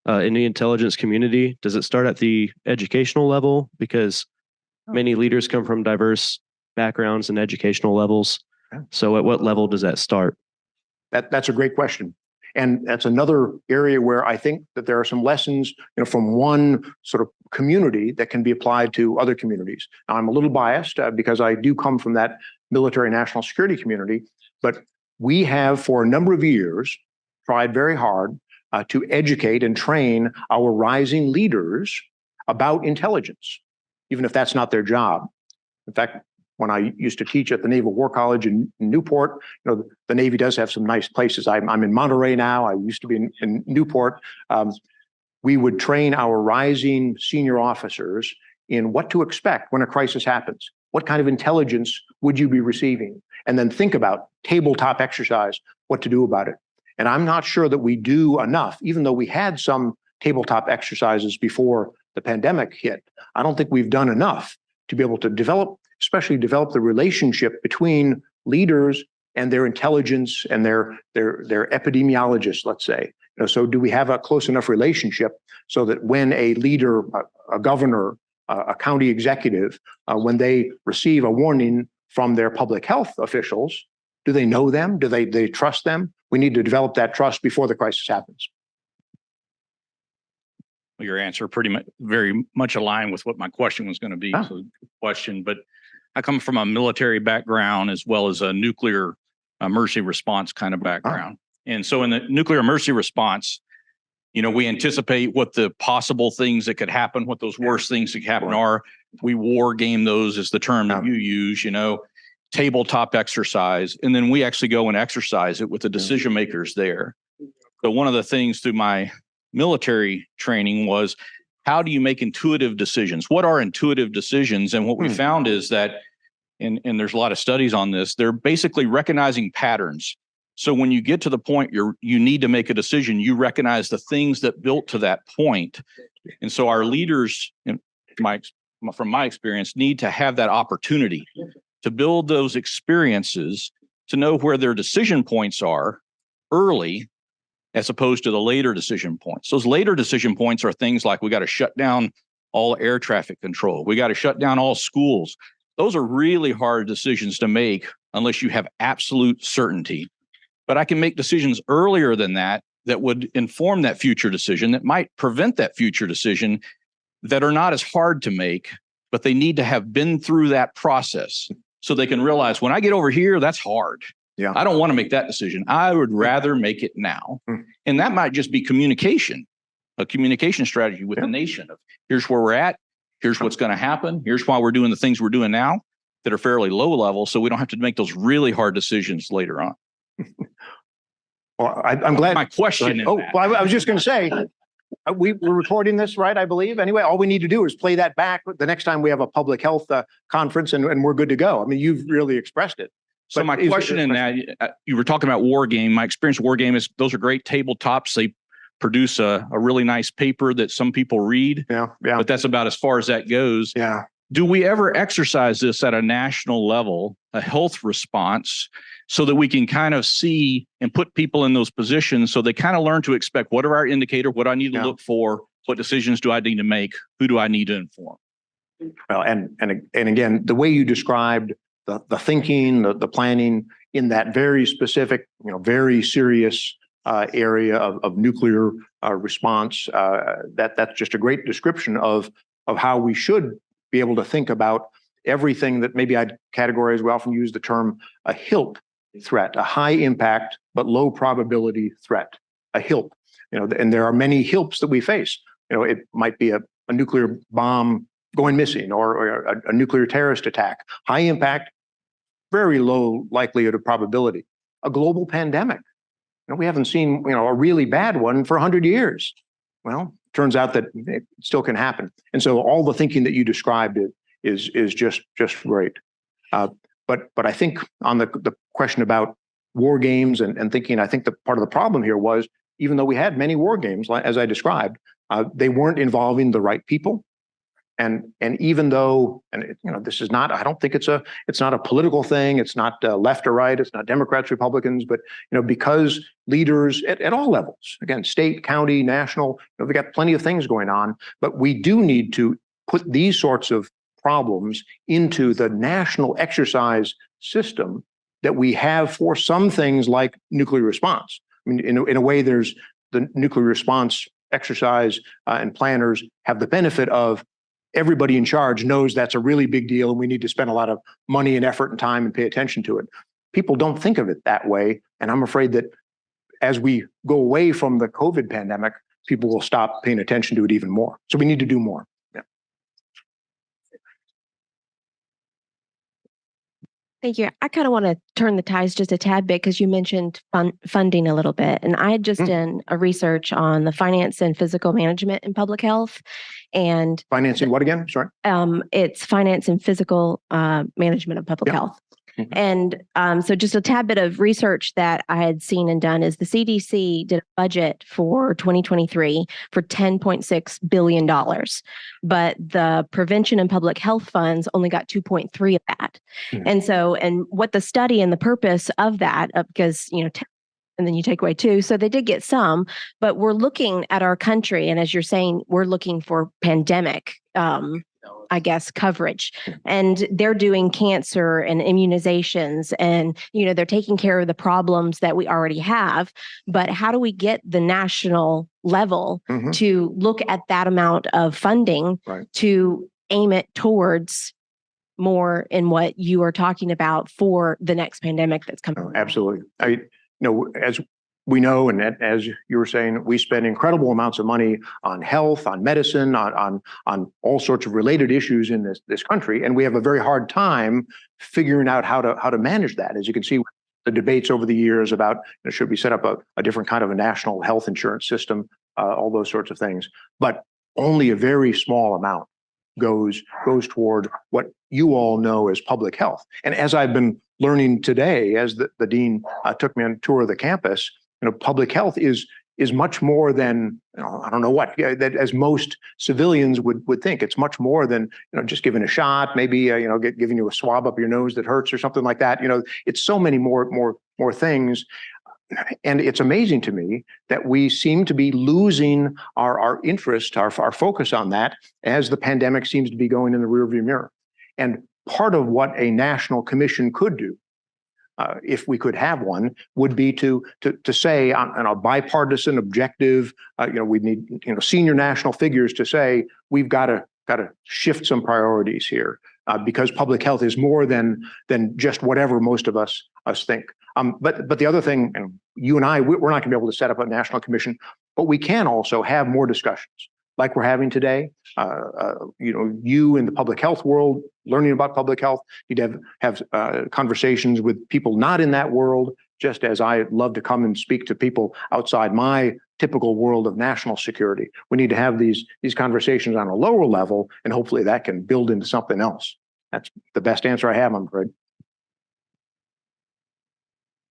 in the intelligence community? Does it start at the educational level? Because many leaders come from diverse backgrounds and educational levels. So at what level does that start? That's a great question. And that's another area where I think that there are some lessons, from one sort of community that can be applied to other communities. Now, I'm a little biased because I do come from that military national security community, but we have for a number of years tried very hard to educate and train our rising leaders about intelligence, even if that's not their job. In fact, when I used to teach at the Naval War College in Newport, the Navy does have some nice places. I'm in Monterey now. I used to be in Newport. We would train our rising senior officers in what to expect when a crisis happens. What kind of intelligence would you be receiving? And then think about tabletop exercise, what to do about it. And I'm not sure that we do enough, even though we had some tabletop exercises before the pandemic hit. I don't think we've done enough to be able to especially develop the relationship between leaders and their intelligence and their epidemiologists, let's say. So do we have a close enough relationship so that when a leader, a governor, a county executive, when they receive a warning from their public health officials, do they know them? Do they trust them? We need to develop that trust before the crisis happens. Your answer very much aligned with what my question was going to be. Oh. So, question, but I come from a military background as well as a nuclear emergency response kind of background. And so in the nuclear emergency response, we anticipate what the possible things that could happen, what those worst things that could happen are. We war game those is the term that you use, tabletop exercise. And then we actually go and exercise it with the decision makers there. So one of the things through my military training was, how do you make intuitive decisions? What are intuitive decisions? And what we found is that, and there's a lot of studies on this, they're basically recognizing patterns. So when you get to the point you need to make a decision, you recognize the things that built to that point. And so our leaders, from my experience, need to have that opportunity to build those experiences to know where their decision points are early as opposed to the later decision points. Those later decision points are things like we got to shut down all air traffic control. We got to shut down all schools. Those are really hard decisions to make unless you have absolute certainty. But I can make decisions earlier than that that would inform that future decision, that might prevent that future decision, that are not as hard to make, but they need to have been through that process so they can realize when I get over here, that's hard. Yeah. I don't want to make that decision. I would rather make it now. And that might just be communication, a communication strategy with the nation of here's where we're at. Here's what's going to happen. Here's why we're doing the things we're doing now that are fairly low level. So we don't have to make those really hard decisions later on. Well, I'm glad. My question is Well, I was just going to say, we're recording this, right? I believe. Anyway, all we need to do is play that back the next time we have a public health conference, and we're good to go. I mean, you've really expressed it. So But my is- question in that, you were talking about War Game. My experience with War Game is those are great tabletops. They produce a really nice paper that some people read, Yeah. Yeah. but that's about as far as that goes. Yeah. Do we ever exercise this at a national level, a health response, so that we can kind of see and put people in those positions so they kind of learn to expect what are our indicator, what I need to Yeah. look for, what decisions do I need to make, who do I need to inform? Well, and again, the way you described the thinking, the planning in that very specific, very serious area of nuclear response, that's just a great description of how we should be able to think about everything that maybe I'd categorize. We often use the term a HILP threat, a high impact but low probability threat, a HILP. And there are many HILPs that we face. It might be a nuclear bomb going missing or a nuclear terrorist attack, high impact, very low likelihood of probability. A global pandemic. We haven't seen, a really bad one for 100 years. Well, turns out that it still can happen. And so all the thinking that you described is just great. But I think on the question about war games and thinking, I think the part of the problem here was, even though we had many war games, as I described, they weren't involving the right people. And even though, this is not, I don't think it's not a political thing. It's not left or right. It's not Democrats, Republicans, but, because leaders at all levels, again, state, county, national, we got plenty of things going on, but we do need to put these sorts of problems into the national exercise system that we have for some things like nuclear response. I mean, in a way, there's the nuclear response exercise and planners have the benefit of everybody in charge knows that's a really big deal and we need to spend a lot of money and effort and time and pay attention to it. People don't think of it that way. And I'm afraid that as we go away from the COVID pandemic, people will stop paying attention to it even more. So we need to do more. Yeah. Thank you. I kind of want to turn the ties just a tad bit because you mentioned funding a little bit. And I had just done a research on the finance and physical management in public health. And Financing what again? Sorry. It's finance and physical management of public health. And so just a tad bit of research that I had seen and done is the CDC did a budget for 2023 for $10.6 billion, but the prevention and public health funds only got 2.3 of that. And so, and what the study and the purpose of that, because, and then you take away 2. So they did get some, but we're looking at our country. And as you're saying, we're looking for pandemic, coverage, and they're doing cancer and immunizations and, they're taking care of the problems that we already have. But how do we get the national level to look at that amount of funding to aim it towards more in what you are talking about for the next pandemic that's coming? Absolutely. As we know, and as you were saying, we spend incredible amounts of money on health, on medicine, on all sorts of related issues in this country, and we have a very hard time figuring out how to manage that. As you can see, the debates over the years about should we set up a different kind of a national health insurance system, all those sorts of things, but only a very small amount goes toward what you all know as public health. And as I've been learning today, as the dean took me on a tour of the campus, public health is is much more than, I don't know what, that as most civilians would think. It's much more than, just giving a shot, maybe, giving you a swab up your nose that hurts or something like that. It's so many more things. And it's amazing to me that we seem to be losing our interest, our focus on that as the pandemic seems to be going in the rearview mirror. And part of what a national commission could do, if we could have one, would be to say on a bipartisan objective, we need senior national figures to say we've got to shift some priorities here because public health is more than just whatever most of us think. But the other thing, and you and I, we're not going to be able to set up a national commission, but we can also have more discussions like we're having today. You in the public health world, learning about public health, need to have conversations with people not in that world, just as I love to come and speak to people outside my typical world of national security. We need to have these conversations on a lower level, and hopefully that can build into something else. That's the best answer I have, I'm afraid.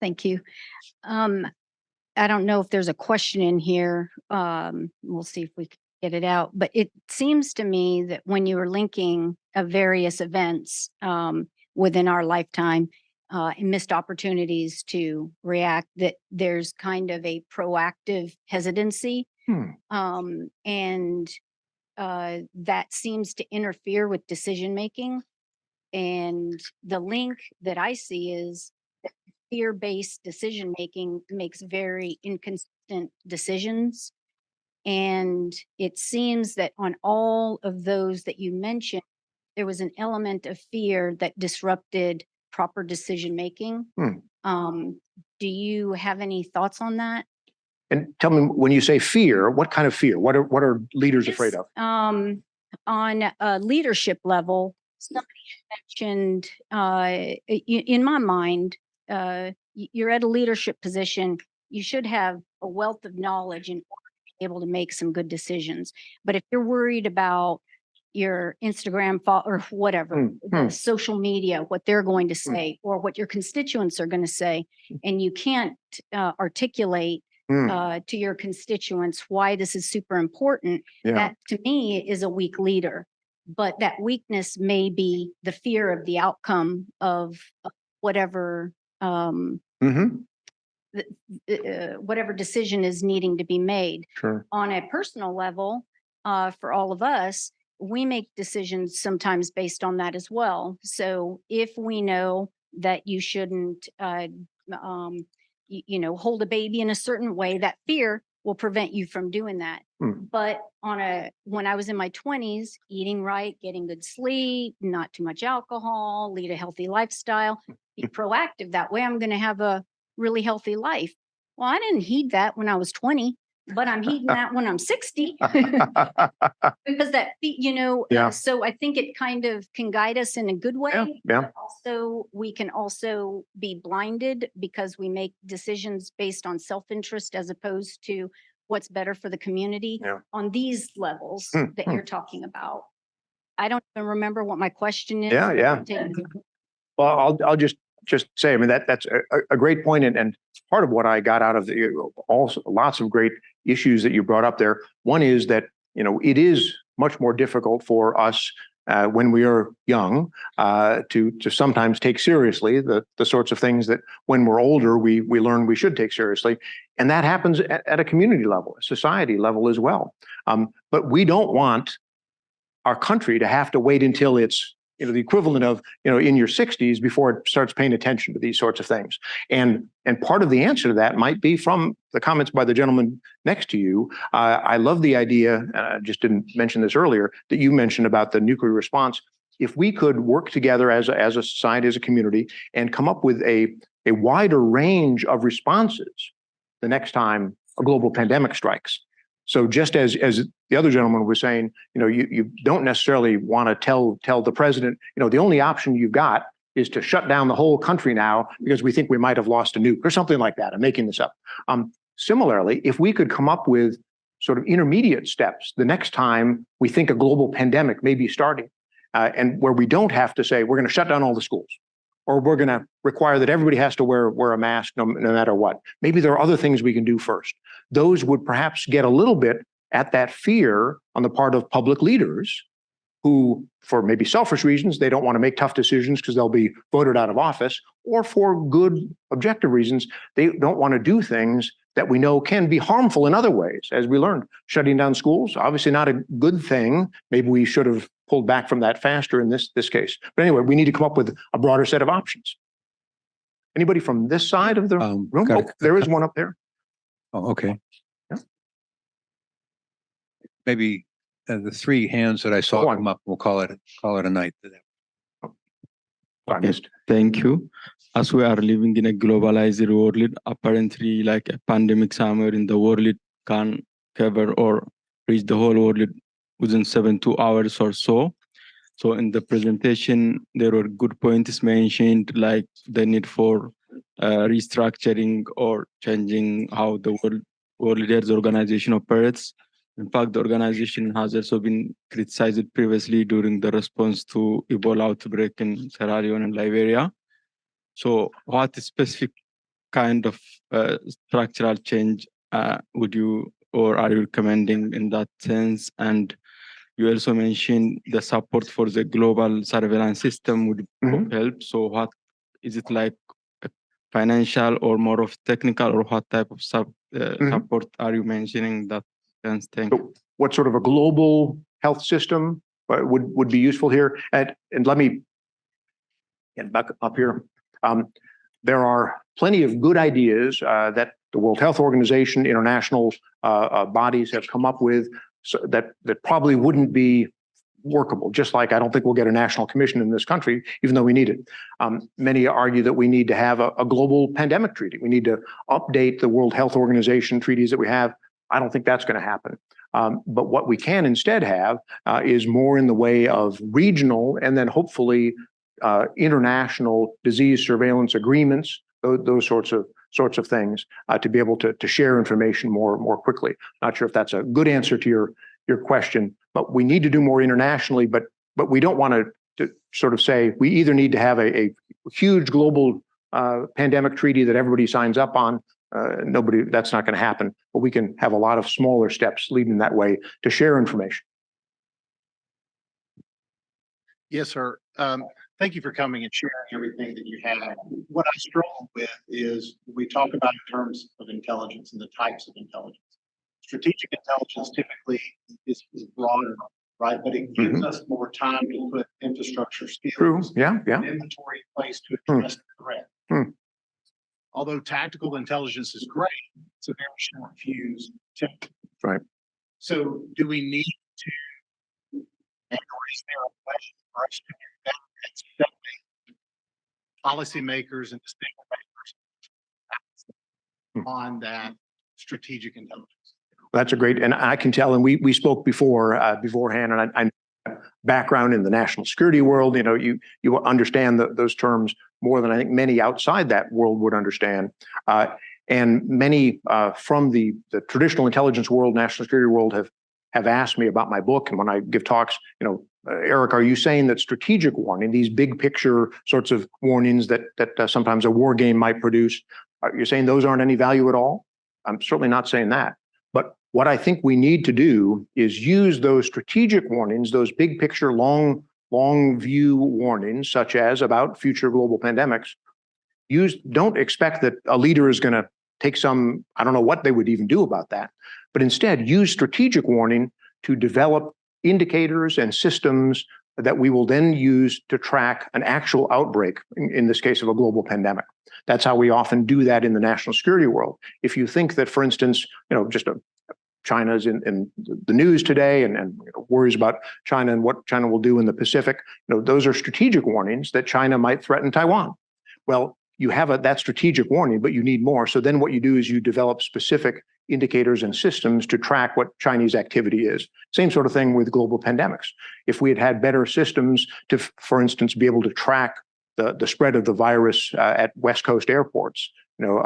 Thank you. I don't know if there's a question in here. We'll see if we can get it out. But it seems to me that when you were linking various events within our lifetime and missed opportunities to react, that there's kind of a proactive hesitancy. And that seems to interfere with decision making. And the link that I see is fear-based decision making makes very inconsistent decisions. And it seems that on all of those that you mentioned, there was an element of fear that disrupted proper decision making. Do you have any thoughts on that? And tell me, when you say fear, what kind of fear? What are leaders afraid of? On a leadership level, somebody mentioned, in my mind, you're at a leadership position, you should have a wealth of knowledge in order to be able to make some good decisions. But if you're worried about your Instagram or whatever, the social media, what they're going to say, or what your constituents are going to say, and you can't articulate to your constituents why this is super important, that to me is a weak leader. But that weakness may be the fear of the outcome of whatever whatever decision is needing to be made. Sure. On a personal level, for all of us, we make decisions sometimes based on that as well. So if we know that you shouldn't, hold a baby in a certain way, that fear will prevent you from doing that. But when I was in my 20s, eating right, getting good sleep, not too much alcohol, lead a healthy lifestyle, be proactive. That way I'm going to have a really healthy life. Well, I didn't heed that when I was 20, but I'm heeding that when I'm 60. Because that, so I think it kind of can guide us in a good way. Yeah. Also, we can also be blinded because we make decisions based on self-interest as opposed to what's better for the community on these levels that you're talking about. I don't even remember what my question is. Yeah. Well, I'll just say, I mean, that's a great point, and part of what I got out of also lots of great issues that you brought up there. One is that it is much more difficult for us when we are young to sometimes take seriously the sorts of things that when we're older we learn we should take seriously, and that happens at a community level, a society level as well. But we don't want our country to have to wait until it's the equivalent of in your 60s before it starts paying attention to these sorts of things. And part of the answer to that might be from the comments by the gentleman next to you. I love the idea, I just didn't mention this earlier, that you mentioned about the nuclear response. If we could work together as a society, as a community, and come up with a wider range of responses the next time a global pandemic strikes. So just as the other gentleman was saying, you don't necessarily want to tell the president, the only option you've got is to shut down the whole country now because we think we might have lost a nuke or something like that. I'm making this up. Similarly, if we could come up with sort of intermediate steps the next time we think a global pandemic may be starting, and where we don't have to say we're going to shut down all the schools, or we're going to require that everybody has to wear a mask no matter what. Maybe there are other things we can do first. Those would perhaps get a little bit at that fear on the part of public leaders who, for maybe selfish reasons, they don't want to make tough decisions because they'll be voted out of office, or for good objective reasons, they don't want to do things that we know can be harmful in other ways. As we learned, shutting down schools, obviously not a good thing. Maybe we should have pulled back from that faster in this case. But anyway, we need to come up with a broader set of options. Anybody from this side of the room? got Oh, there is one up there. Oh, okay. Yeah. Maybe the three hands that I saw Go on. come up, we'll call it a night. I missed. Thank you. As we are living in a globalized world, apparently like a pandemic somewhere in the world can cover or reach the whole world within 72 hours or so. So in the presentation, there were good points mentioned, like the need for restructuring or changing how the World Health Organization operates. In fact, the organization has also been criticized previously during the response to Ebola outbreak in Sierra Leone and Liberia. So what specific kind of structural change would you or are you recommending in that sense? And you also mentioned the support for the global surveillance system would help. So what is it, like financial or more of technical, or what type of support are you mentioning that sense? Thank you. What sort of a global health system would be useful here? And let me get back up here. There are plenty of good ideas that the World Health Organization, international bodies have come up with, so that probably wouldn't be workable. Just like I don't think we'll get a national commission in this country, even though we need it. Many argue that we need to have a global pandemic treaty. We need to update the World Health Organization treaties that we have. I don't think that's going to happen. But what we can instead have is more in the way of regional and then hopefully international disease surveillance agreements, those sorts of things, to be able to share information more quickly. Not sure if that's a good answer to your question, but we need to do more internationally. But we don't want to sort of say we either need to have a huge global pandemic treaty that everybody signs up on. That's not going to happen. But we can have a lot of smaller steps leading that way to share information. Yes, sir. Thank you for coming and sharing everything that you have. What I struggle with is we talk about in terms of intelligence and the types of intelligence. Strategic intelligence typically is broader, right? But it gives us more time to put infrastructure skills, True. Yeah. and inventory in place to address the threat. Although tactical intelligence is great, it's a very short fuse. Right. So do we need to, and or is there a question for us to do that? Policymakers and decision makers on that strategic intelligence. That's a great, and I can tell, and we spoke beforehand, and I background in the national security world. You know, you understand those terms more than I think many outside that world would understand. And many from the traditional intelligence world, national security world, have asked me about my book. And when I give talks, you know, Eric, are you saying that strategic warning, these big picture sorts of warnings that sometimes a war game might produce, you're saying those aren't any value at all? I'm certainly not saying that. But what I think we need to do is use those strategic warnings, those big picture, long view warnings, such as about future global pandemics. Don't expect that a leader is going to take some, I don't know what they would even do about that, but instead use strategic warning to develop indicators and systems that we will then use to track an actual outbreak, in this case of a global pandemic. That's how we often do that in the national security world. If you think that, for instance, you know, just China's in the news today and worries about China and what China will do in the Pacific, you know, those are strategic warnings that China might threaten Taiwan. Well, you have that strategic warning, but you need more. So then what you do is you develop specific indicators and systems to track what Chinese activity is. Same sort of thing with global pandemics. If we had better systems to, for instance, be able to track the spread of the virus at West Coast airports, you know,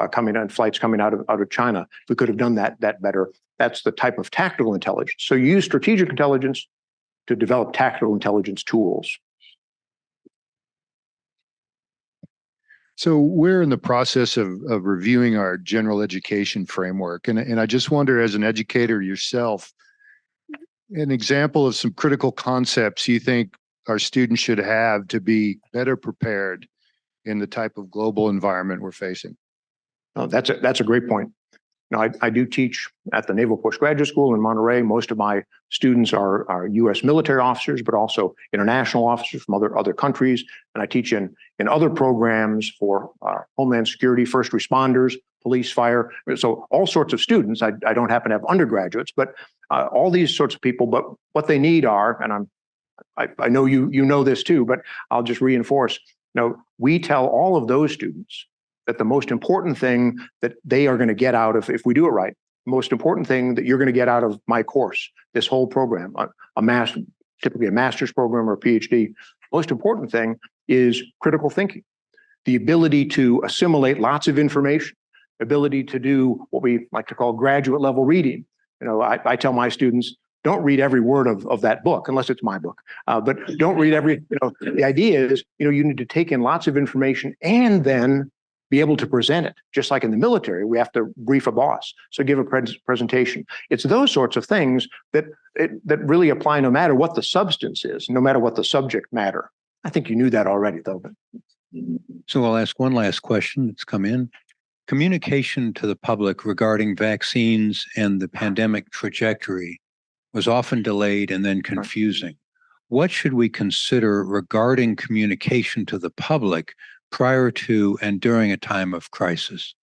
flights coming out of China, if we could have done that better. That's the type of tactical intelligence. So you use strategic intelligence to develop tactical intelligence tools. So we're in the process of reviewing our general education framework. And I just wonder, as an educator yourself, an example of some critical concepts you think our students should have to be better prepared in the type of global environment we're facing. Oh, that's a great point. Now, I do teach at the Naval Postgraduate School in Monterey. Most of my students are U.S. military officers, but also international officers from other countries. And I teach in other programs for Homeland Security, first responders, police, fire. So all sorts of students. I don't happen to have undergraduates, but all these sorts of people. But what they need are, and I know you know this too, but I'll just reinforce. We tell all of those students that the most important thing that they are going to get out of, if we do it right, the most important thing that you're going to get out of my course, this whole program, typically a master's program or a PhD, most important thing is critical thinking, the ability to assimilate lots of information, ability to do what we like to call graduate level reading. I tell my students, don't read every word of that book, unless it's my book. But don't read every, the idea is, you need to take in lots of information and then be able to present it. Just like in the military, we have to brief a boss. So give a presentation. It's those sorts of things that really apply no matter what the substance is, no matter what the subject matter. I think you knew that already, though. So I'll ask one last question that's come in. Communication to the public regarding vaccines and the pandemic trajectory was often delayed and then confusing. What should we consider regarding communication to the public prior to and during a time of crisis?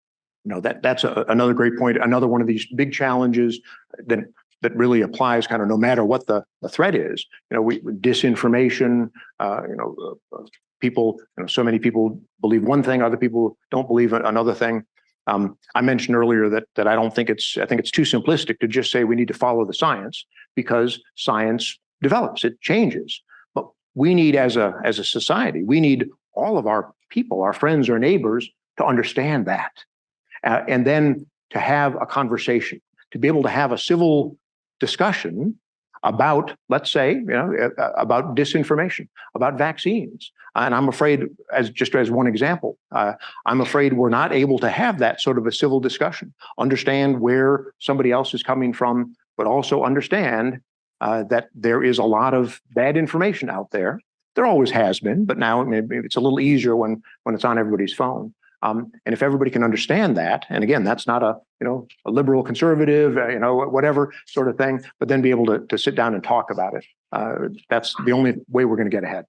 That's another great point. Another one of these big challenges that really applies kind of no matter what the threat is. Disinformation, people, so many people believe one thing, other people don't believe another thing. I mentioned earlier that I think it's too simplistic to just say we need to follow the science, because science develops, it changes. But we need, as a society, we need all of our people, our friends, our neighbors, to understand that, and then to have a conversation, to be able to have a civil discussion about, let's say, about disinformation, about vaccines. And I'm afraid, as one example, I'm afraid we're not able to have that sort of a civil discussion, understand where somebody else is coming from, but also understand that there is a lot of bad information out there. There always has been, but now maybe it's a little easier when it's on everybody's phone. And if everybody can understand that, and again, that's not a liberal conservative, whatever sort of thing, but then be able to sit down and talk about it. That's the only way we're going to get ahead.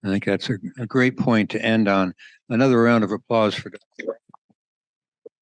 I think that's a great point to end on. Another round of applause for Dr.